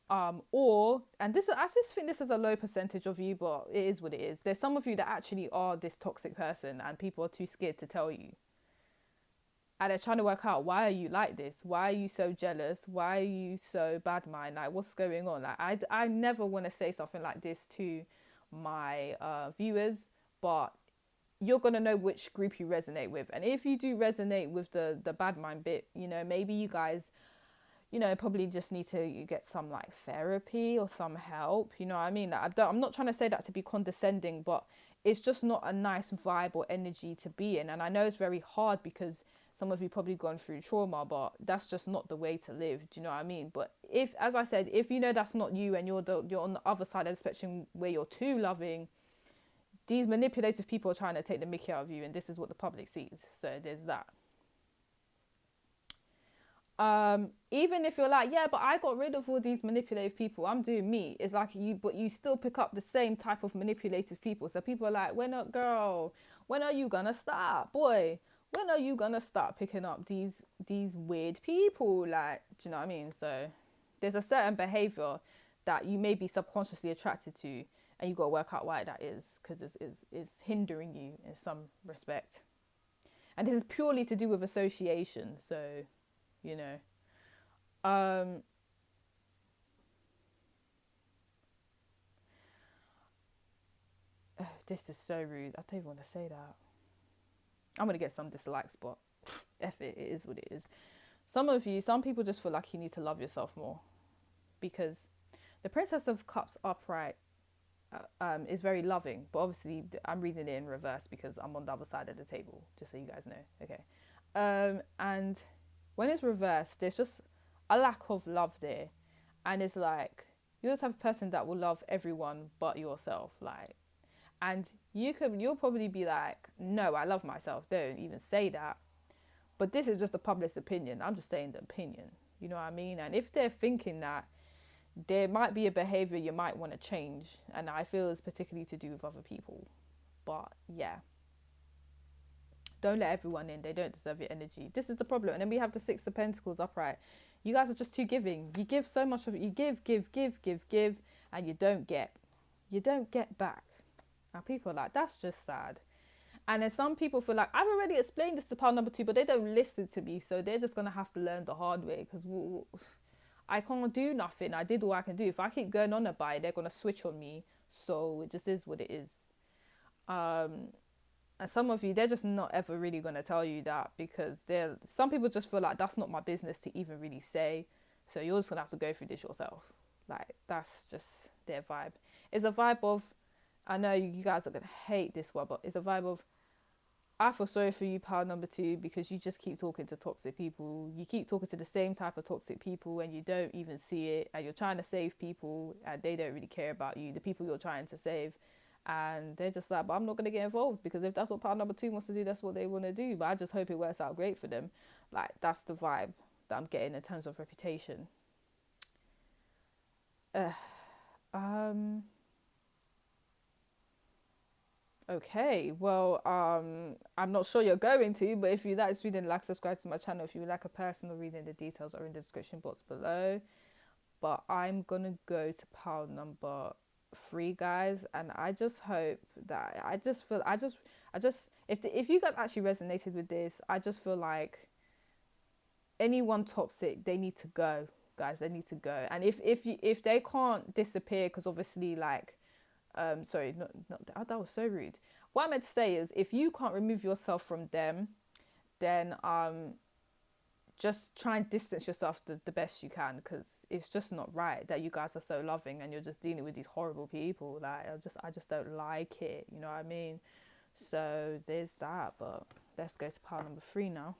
[SPEAKER 1] Or, and this, I just think this is a low percentage of you, but it is what it is. There's some of you that actually are this toxic person and people are too scared to tell you. And they're trying to work out, why are you like this? Why are you so jealous? Why are you so bad mind? Like, what's going on? Like, I never want to say something like this to my viewers, but you're going to know which group you resonate with. And if you do resonate with the bad mind bit, you know, maybe you guys, you know, probably just need to get some like therapy or some help. You know what I mean? Like, I'm not trying to say that to be condescending, but it's just not a nice vibe or energy to be in. And I know it's very hard because some of you probably gone through trauma, but that's just not the way to live. Do you know what I mean? But if, as I said, if you know that's not you and you're on the other side of the spectrum where you're too loving, these manipulative people are trying to take the mickey out of you, and this is what the public sees. So there's that. Even if you're like, yeah, but I got rid of all these manipulative people, I'm doing me, it's like but you still pick up the same type of manipulative people. So people are like, when are you gonna stop, boy? When are you gonna start picking up these weird people? Like, do you know what I mean? So there's a certain behavior that you may be subconsciously attracted to, and you got to work out why that is, because it's hindering you in some respect. And this is purely to do with association. So, you know, oh, this is so rude. I don't even want to say that. I'm gonna get some dislikes, but F it, it is what it is. Some people just feel like you need to love yourself more, because the Princess of Cups upright is very loving, but obviously I'm reading it in reverse because I'm on the other side of the table, just so you guys know. Okay. And when it's reversed, there's just a lack of love there, and it's like you're the type of person that will love everyone but yourself. Like, and you'll probably be like, no, I love myself, don't even say that. But this is just the public's opinion. I'm just saying the opinion, you know what I mean? And if they're thinking that, there might be a behavior you might want to change, and I feel it's particularly to do with other people. But yeah, don't let everyone in. They don't deserve your energy. This is the problem. And then we have the Six of Pentacles upright. You guys are just too giving. You give so much of it. You give, and you don't get back. And people are like, that's just sad. And then some people feel like, I've already explained this to pile number 2, but they don't listen to me, so they're just gonna have to learn the hard way, because I can't do nothing. I did all I can do. If I keep going on about it, they're gonna switch on me. So it just is what it is. And some of you, they're just not ever really gonna tell you that, because some people just feel like that's not my business to even really say. So you're just gonna have to go through this yourself. Like, that's just their vibe. It's a vibe of, I know you guys are gonna hate this one, but it's a vibe of, I feel sorry for you, pile number 2, because you just keep talking to toxic people. You keep talking to the same type of toxic people and you don't even see it. And you're trying to save people and they don't really care about you, the people you're trying to save. And they're just like, but I'm not going to get involved, because if that's what pile number 2 wants to do, that's what they want to do. But I just hope it works out great for them. Like, that's the vibe that I'm getting in terms of reputation. Okay, well, I'm not sure you're going to, but if you like this reading, like, subscribe to my channel. If you would like a personal reading, the details are in the description box below. But I'm gonna go to pile number 3, guys, and I just hope that if you guys actually resonated with this, I just feel like anyone toxic, they need to go, guys. They need to go. And if they can't disappear, because obviously, like, sorry, not that was so rude. What I meant to say is, if you can't remove yourself from them, then just try and distance yourself the best you can, because it's just not right that you guys are so loving and you're just dealing with these horrible people. Like, I just don't like it, you know what I mean? So there's that. But let's go to pile number 3 now.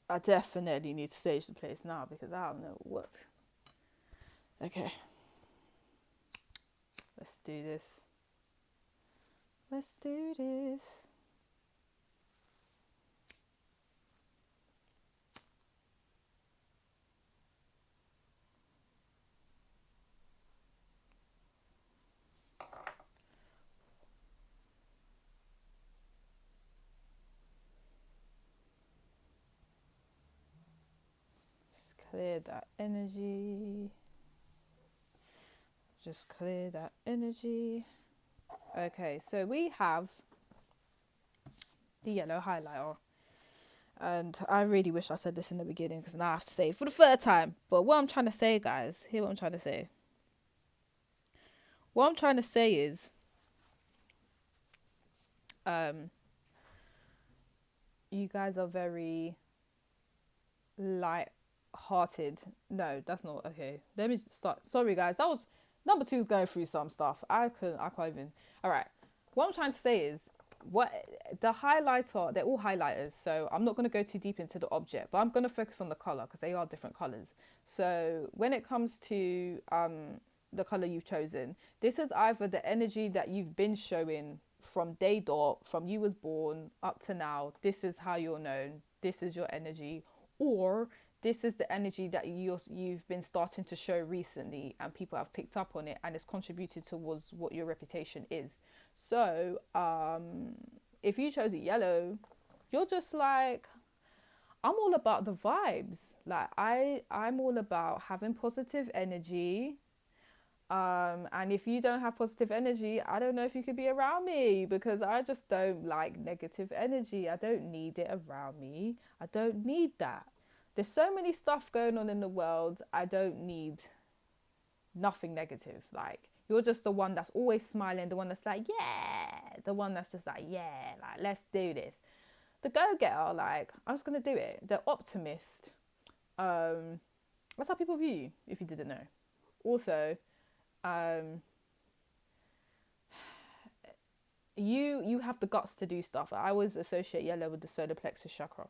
[SPEAKER 1] I definitely need to sage the place now, because I don't know what. Okay. Let's do this. Let's do this. clear that energy. Just clear that energy. Okay, so we have the yellow highlighter. And I really wish I said this in the beginning because now I have to say it for the third time. But what I'm trying to say, guys, hear what I'm trying to say. What I'm trying to say is, you guys are very light-hearted. No, that's not okay. Let me start. Sorry, guys. That was number 2's going through some stuff. I can't even. All right. What I'm trying to say is, what the highlighter, they're all highlighters, so I'm not going to go too deep into the object, but I'm going to focus on the color because they are different colors. So when it comes to the color you've chosen, this is either the energy that you've been showing from day dot, from you was born up to now. This is how you're known, this is your energy, or this is the energy that you've been starting to show recently and people have picked up on it and it's contributed towards what your reputation is. So if you chose it yellow, you're just like, I'm all about the vibes. Like I'm all about having positive energy. And if you don't have positive energy, I don't know if you could be around me because I just don't like negative energy. I don't need it around me. I don't need that. There's so many stuff going on in the world. I don't need nothing negative. Like, you're just the one that's always smiling, the one that's like, yeah, the one that's just like, yeah, like, let's do this. The go-getter, like, I'm just going to do it. The optimist, that's how people view you, if you didn't know. Also, you have the guts to do stuff. I always associate yellow with the solar plexus chakra.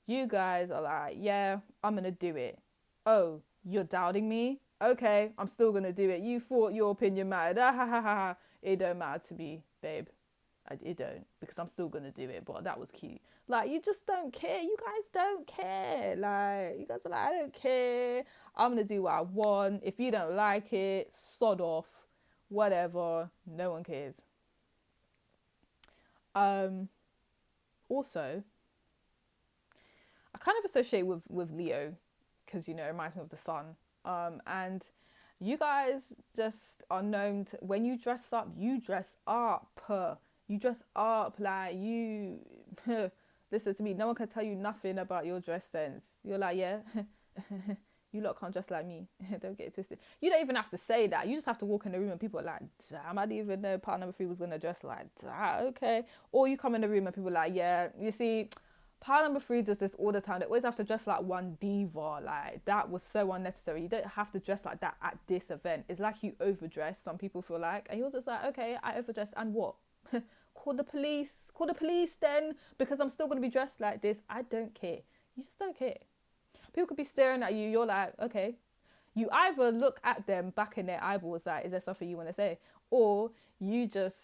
[SPEAKER 1] You guys are like, yeah, I'm going to do it. Oh, you're doubting me? Okay, I'm still going to do it. You thought your opinion mattered. Ah, ha, ha, ha, ha. It don't matter to me, babe. It don't, because I'm still going to do it. But that was cute. Like, you just don't care. You guys don't care. Like, you guys are like, I don't care. I'm going to do what I want. If you don't like it, sod off. Whatever. No one cares. Also, I kind of associate with Leo because, you know, it reminds me of the sun. And you guys just are known to, when you dress up, you dress up. You dress up like you, listen to me, no one can tell you nothing about your dress sense. You're like, yeah, you lot can't dress like me. Don't get it twisted. You don't even have to say that. You just have to walk in the room and people are like, damn, I didn't even know part number 3 was going to dress like that. Okay. Or you come in the room and people are like, yeah, you see, part number 3 does this all the time. They always have to dress like one diva. Like, that was so unnecessary. You don't have to dress like that at this event. It's like you overdress, some people feel like. And you're just like, okay, I overdressed and what? Call the police then, because I'm still going to be dressed like this. I don't care. You just don't care. People could be staring at you. You're like, okay. You either look at them back in their eyeballs like, is there something you want to say? Or you just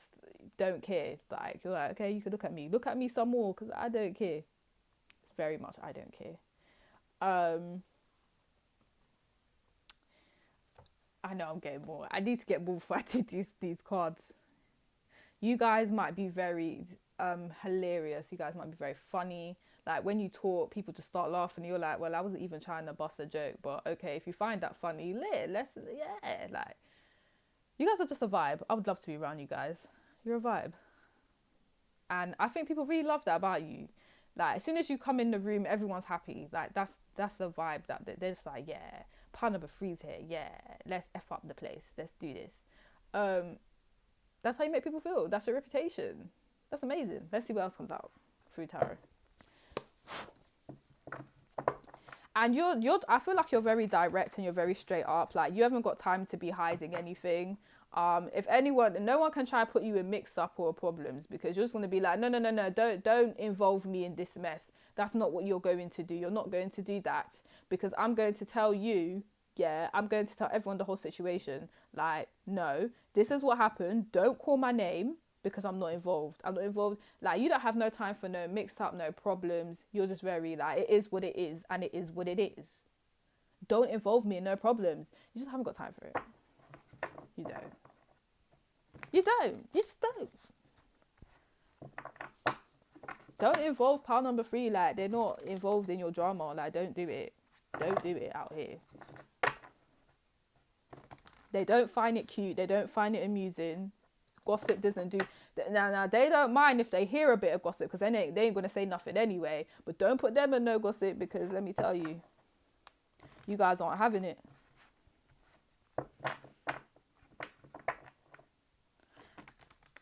[SPEAKER 1] don't care. Like, you're like, okay, you could look at me. Look at me some more because I don't care. It's very much I don't care. I know I'm getting more. I need to get more before I do these cards. You guys might be very hilarious. You guys might be very funny. Like, when you talk, people just start laughing. You're like, well, I wasn't even trying to bust a joke. But okay, if you find that funny, let's, yeah. Like, you guys are just a vibe. I would love to be around you guys. You're a vibe. And I think people really love that about you. Like, as soon as you come in the room, everyone's happy. Like, that's a vibe that they're just like, yeah, part number 3's here. Yeah, let's F up the place. Let's do this. That's how you make people feel. That's your reputation. That's amazing. Let's see what else comes out through tarot. And I feel like you're very direct and you're very straight up. Like, you haven't got time to be hiding anything. If anyone, no one can try to put you in mix up or problems, because you're just going to be like, no, don't involve me in this mess. That's not what you're going to do. You're not going to do that, because I'm going to tell you, yeah, I'm going to tell everyone the whole situation. Like, no, this is what happened. Don't call my name because I'm not involved. Like, you don't have no time for no mix up, no problems. You're just very like, it is what it is and it is what it is. Don't involve me in no problems. You just haven't got time for it. You don't. You just don't. Don't involve pile number 3. Like, they're not involved in your drama. Like, don't do it. Don't do it out here. They don't find it cute. They don't find it amusing. Gossip doesn't do... Now, they don't mind if they hear a bit of gossip because they ain't going to say nothing anyway. But don't put them in no gossip because let me tell you, you guys aren't having it.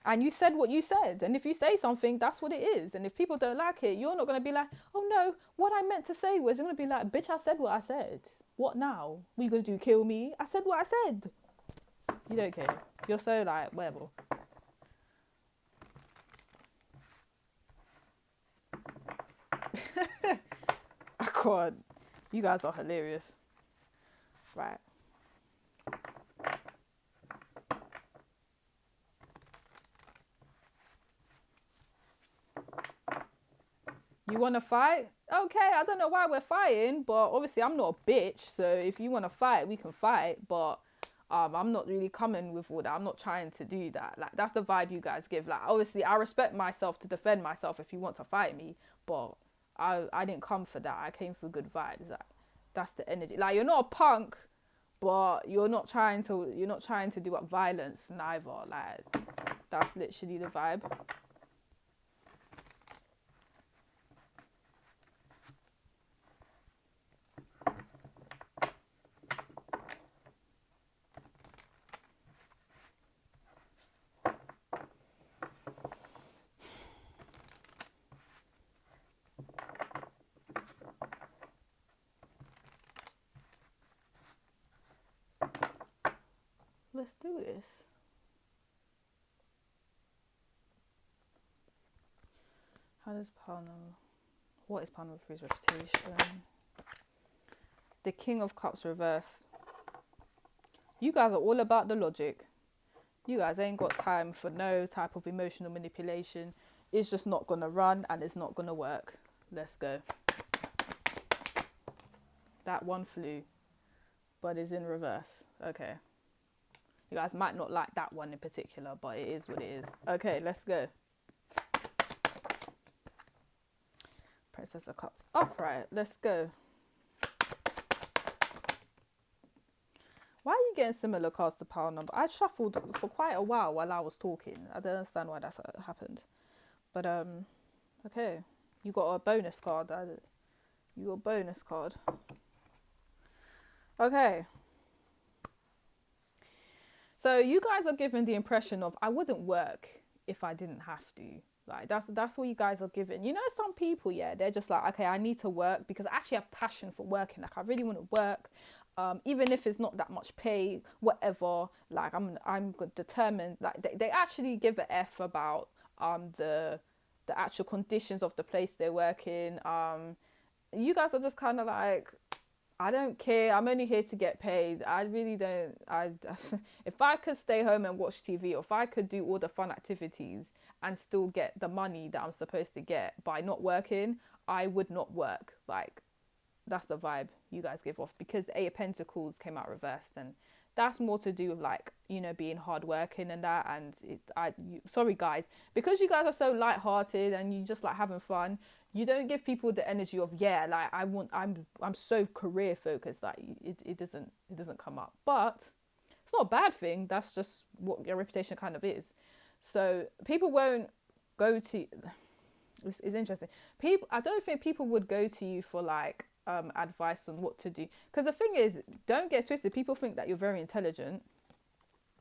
[SPEAKER 1] And you said what you said. And if you say something, that's what it is. And if people don't like it, you're not going to be like, oh no, what I meant to say was... You're going to be like, bitch, I said what I said. What now? What are you going to do, kill me? I said what I said. You don't care. You're so like, whatever. I can't. You guys are hilarious. Right. You want to fight? Okay, I don't know why we're fighting, but obviously I'm not a bitch. So if you want to fight, we can fight. But I'm not really coming with all that. I'm not trying to do that. Like, that's the vibe you guys give. Like, obviously I respect myself to defend myself if you want to fight me, but I didn't come for that. I came for good vibes. Like, that's the energy. Like, you're not a punk, but you're not trying to do up violence neither. Like, that's literally the vibe. Let's do this. How does what is Parnell 3's reputation? The King of Cups reversed. You guys are all about the logic. You guys ain't got time for no type of emotional manipulation. It's just not going to run and it's not going to work. Let's go. That one flew, but is in reverse. Okay. You guys might not like that one in particular, but it is what it is. Okay, let's go. Princess of Cups upright. Let's go. Why are you getting similar cards to power number? I shuffled for quite a while I was talking. I don't understand why that's happened. But, okay. You got a bonus card. You got a bonus card. Okay. So you guys are given the impression of I wouldn't work if I didn't have to. Like, that's what you guys are given. You know, some people, yeah, they're just like, okay, I need to work because I actually have passion for working. Like, I really want to work. Even if it's not that much pay, whatever, like I'm determined. Like they actually give a F about the actual conditions of the place they work in. You guys are just kind of like, I don't care. I'm only here to get paid. I really don't. If I could stay home and watch TV, or if I could do all the fun activities and still get the money that I'm supposed to get by not working, I would not work. Like, that's the vibe you guys give off, because the Eight of Pentacles came out reversed, and that's more to do with, like, you know, being hardworking and that. And sorry guys, because you guys are so lighthearted and you just like having fun, you don't give people the energy of, yeah, like I'm so career focused. Like it doesn't come up. But it's not a bad thing. That's just what your reputation kind of is. So people won't go to. It's interesting. I don't think people would go to you for like advice on what to do, because the thing is, don't get twisted, people think that you're very intelligent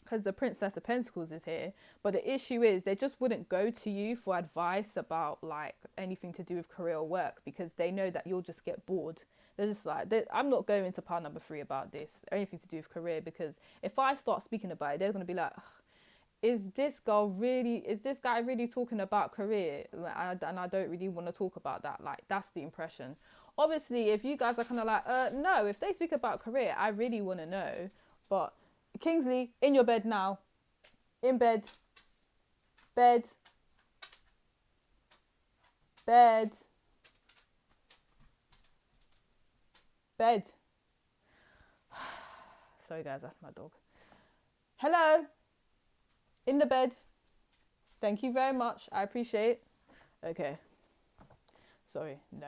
[SPEAKER 1] because the Princess of Pentacles is here, but the issue is they just wouldn't go to you for advice about like anything to do with career or work, because they know that you'll just get bored. They're just like, I'm not going to pile number 3 about this or anything to do with career, because if I start speaking about it, they're going to be like, is this guy really talking about career? And I don't really want to talk about that. Like, that's the impression. Obviously, if you guys are kind of like, no, if they speak about career, I really want to know. But Kingsley, in your bed now. In bed. Bed. Bed. Bed. Sorry guys, that's my dog. Hello. In the bed. Thank you very much. I appreciate it. Okay. Sorry. No.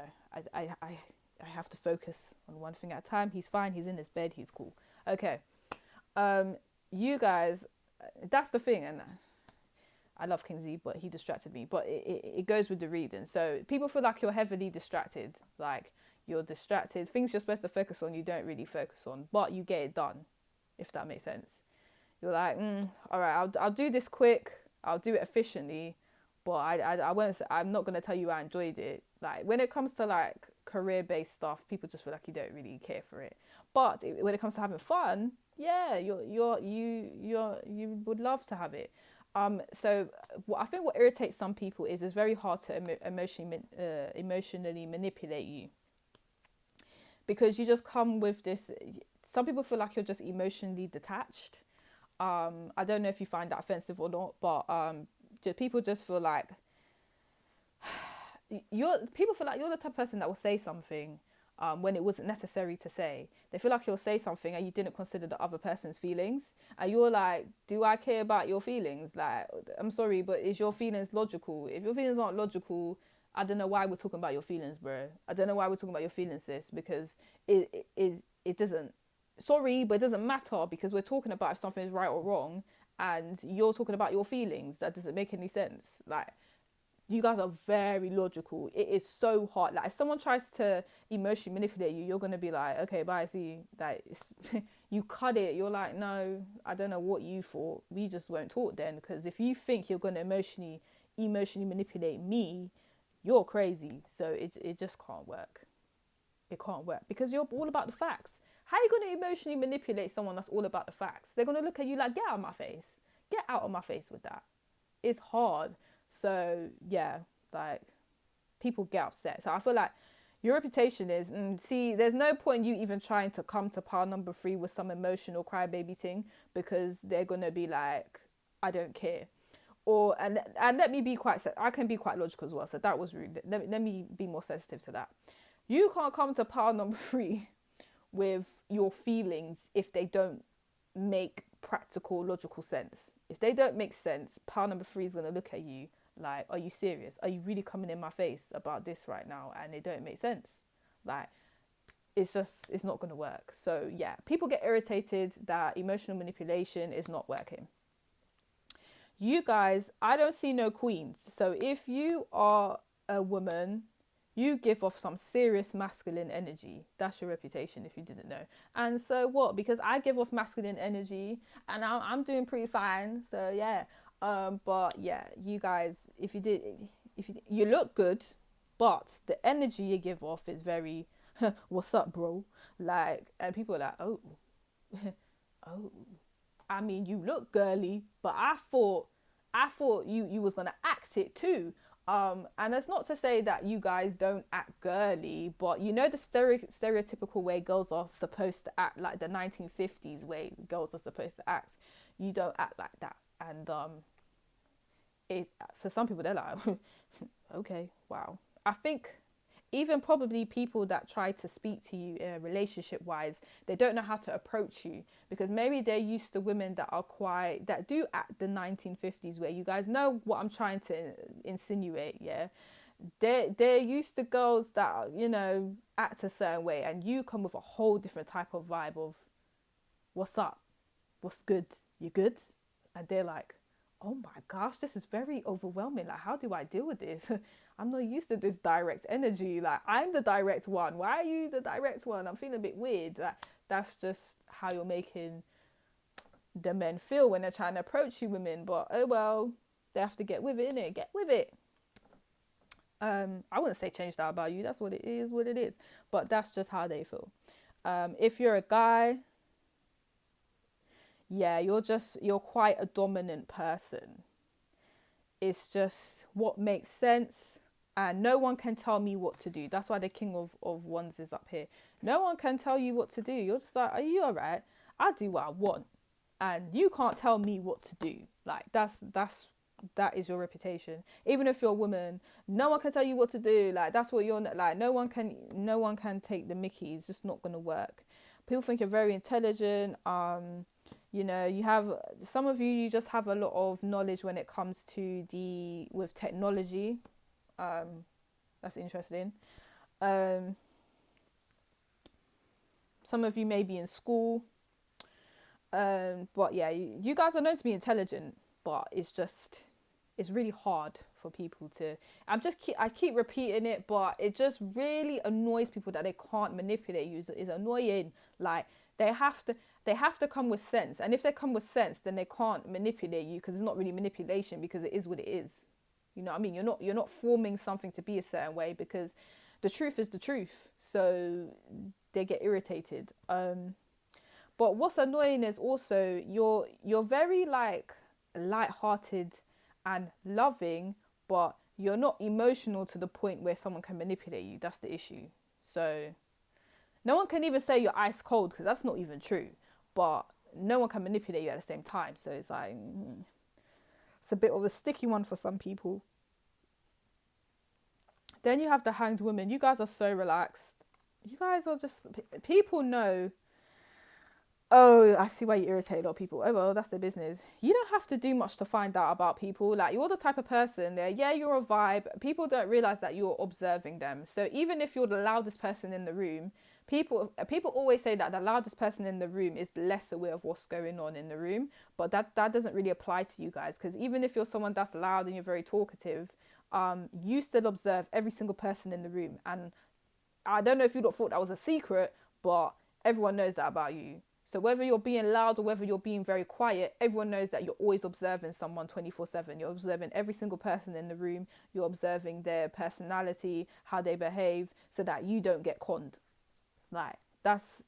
[SPEAKER 1] I have to focus on one thing at a time. He's fine. He's in his bed. He's cool. Okay. You guys, that's the thing. And I love King Z, but he distracted me. But it goes with the reading. So people feel like you're heavily distracted. Like you're distracted. Things you're supposed to focus on, you don't really focus on. But you get it done, if that makes sense. You're like, all right, I'll do this quick. I'll do it efficiently. But I won't. I'm not gonna tell you I enjoyed it. Like when it comes to like career-based stuff, people just feel like you don't really care for it. But when it comes to having fun, yeah, you would love to have it. So I think what irritates some people is it's very hard to emotionally manipulate you, because you just come with this. Some people feel like you're just emotionally detached. I don't know if you find that offensive or not, but people just feel like people feel like you're the type of person that will say something when it wasn't necessary to say. They feel like you'll say something and you didn't consider the other person's feelings, and you're like, do I care about your feelings? Like, I'm sorry, but is your feelings logical? If your feelings aren't logical, I don't know why we're talking about your feelings, bro. I don't know why we're talking about your feelings, sis, because it doesn't, sorry, but it doesn't matter, because we're talking about if something is right or wrong, and you're talking about your feelings. That doesn't make any sense. Like, you guys are very logical. It is so hard. Like, if someone tries to emotionally manipulate you, you're gonna be like, okay, bye, see you. Like, you cut it. You're like, no, I don't know what you thought. We just won't talk then, because if you think you're gonna emotionally manipulate me, you're crazy. So it just can't work. It can't work, because you're all about the facts. How are you going to emotionally manipulate someone that's all about the facts? They're going to look at you like, get out of my face. Get out of my face with that. It's hard. So, yeah, like, people get upset. So I feel like your reputation is, see, there's no point you even trying to come to pile number 3 with some emotional crybaby thing, because they're going to be like, I don't care. Or, and let me be I can be quite logical as well. So that was rude. Let me be more sensitive to that. You can't come to pile number 3 with your feelings if they don't make practical, logical sense. If they don't make sense, pile number 3 is going to look at you like, are you serious? Are you really coming in my face about this right now? And it don't make sense. Like, it's not going to work. So yeah, people get irritated that emotional manipulation is not working. You guys, I don't see no queens. So if you are a woman, you give off some serious masculine energy. That's your reputation, if you didn't know. And so what? Because I give off masculine energy, and I'm doing pretty fine. So yeah. But yeah, you guys, if you look good, but the energy you give off is very, what's up, bro? Like, and people are like, oh, oh. I mean, you look girly, but I thought you was gonna act it too. And it's not to say that you guys don't act girly, but you know the stereotypical way girls are supposed to act, like the 1950s way girls are supposed to act. You don't act like that, and for some people they're like, okay, wow. I think even probably people that try to speak to you relationship wise, they don't know how to approach you, because maybe they're used to women that do act the 1950s way. You guys know what I'm trying to insinuate, yeah? They're used to girls that, you know, act a certain way, and you come with a whole different type of vibe of, what's up? What's good? You good? And they're like, oh my gosh, this is very overwhelming. Like, how do I deal with this? I'm not used to this direct energy. Like, I'm the direct one. Why are you the direct one? I'm feeling a bit weird. Like, that's just how you're making the men feel when they're trying to approach you, women. But oh well, they have to get with it, innit? Get with it. I wouldn't say change that about you. That's what it is. But that's just how they feel. If you're a guy, yeah, you're quite a dominant person. It's just what makes sense, and no one can tell me what to do. That's why the King of Wands is up here. No one can tell you what to do. You're just like, are you alright? I do what I want, and you can't tell me what to do. Like, that is your reputation. Even if you're a woman, no one can tell you what to do. Like, that's what you're like. No one can take the mickey. It's just not gonna work. People think you're very intelligent. You know, you have, some of you just have a lot of knowledge when it comes to with technology. That's interesting. Some of you may be in school. But yeah, you guys are known to be intelligent, but it's really hard for people to. I keep repeating it, but it just really annoys people that they can't manipulate you. It's annoying. Like they have to come with sense, and if they come with sense, then they can't manipulate you because it's not really manipulation because it is what it is. You know what I mean? You're not forming something to be a certain way because the truth is the truth. So they get irritated. But what's annoying is also you're very like light-hearted and loving, but you're not emotional to the point where someone can manipulate you. That's the issue. So no one can even say you're ice cold because that's not even true. But no one can manipulate you at the same time. So it's like it's a bit of a sticky one for some people. Then you have the Hanged Woman. You guys are so relaxed. You guys are just people know. Oh, I see why you irritate a lot of people. Oh, well, that's their business. You don't have to do much to find out about people. Like, you're the type of person that, yeah, you're a vibe. People don't realize that you're observing them. So even if you're the loudest person in the room, people always say that the loudest person in the room is less aware of what's going on in the room. But that doesn't really apply to you guys. Because even if you're someone that's loud and you're very talkative, you still observe every single person in the room. And I don't know if you thought that was a secret, but everyone knows that about you. So whether you're being loud or whether you're being very quiet, everyone knows that you're always observing someone 24/7. You're observing every single person in the room. You're observing their personality, how they behave, so that you don't get conned. Like, that's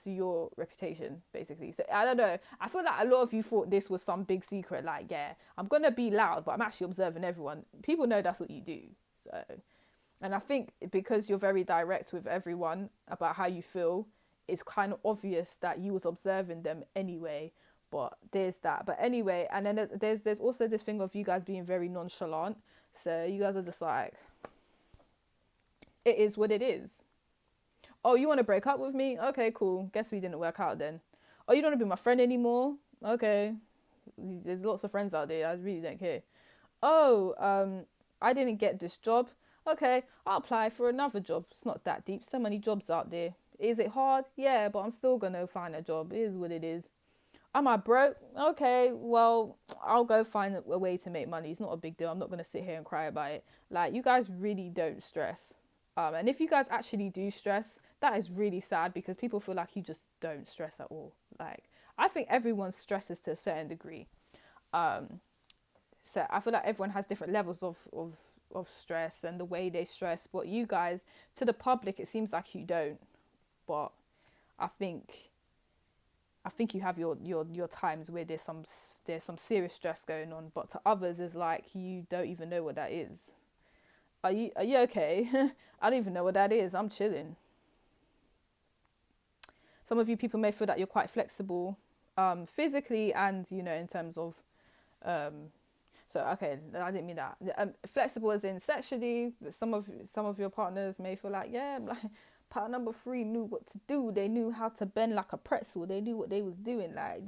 [SPEAKER 1] your reputation, basically. So I don't know. I feel like a lot of you thought this was some big secret. Like, yeah, I'm going to be loud, but I'm actually observing everyone. People know that's what you do. So, and I think because you're very direct with everyone about how you feel, it's kind of obvious that you was observing them anyway. But there's that. But anyway, and then there's also this thing of you guys being very nonchalant. So you guys are just like, it is what it is. Oh, you want to break up with me? Okay, cool. Guess we didn't work out then. Oh, you don't want to be my friend anymore? Okay. There's lots of friends out there. I really don't care. Oh, I didn't get this job. Okay, I'll apply for another job. It's not that deep. So many jobs out there. Is it hard? Yeah, but I'm still going to find a job. It is what it is. Am I broke? Okay, well, I'll go find a way to make money. It's not a big deal. I'm not going to sit here and cry about it. Like, you guys really don't stress. And if you guys actually do stress, that is really sad because people feel like you just don't stress at all. Like, I think everyone stresses to a certain degree. So I feel like everyone has different levels of stress and the way they stress. But you guys, to the public, it seems like you don't. But I think you have your times where there's some serious stress going on. But to others, it's like you don't even know what that is. Are you okay? I don't even know what that is. I'm chilling. Some of you people may feel that you're quite flexible, physically and in terms of, so okay, I didn't mean that. Flexible as in sexually. Some of your partners may feel like, yeah, like part number 3 knew what to do. They knew how to bend like a pretzel. They knew what they was doing. Like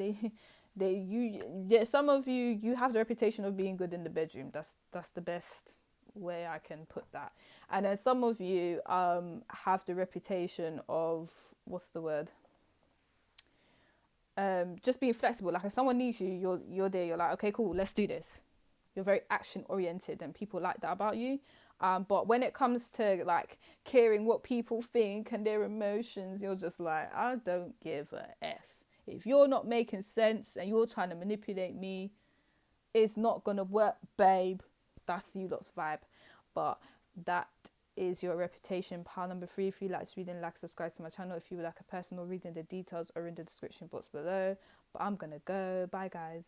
[SPEAKER 1] some of you have the reputation of being good in the bedroom. That's the best way I can put that. And then some of you have the reputation of, what's the word, just being flexible. Like if someone needs you, you're there. You're like, okay, cool, let's do this. You're very action oriented, and people like that about you. But when it comes to like caring what people think and their emotions, you're just like, I don't give a F. If you're not making sense and you're trying to manipulate me, it's not gonna work, babe. That's you lot's vibe. But that is your reputation. Pile number 3. If you like reading, like, subscribe to my channel. If you would like a personal reading, the details are in the description box below. But I'm gonna go. Bye, guys.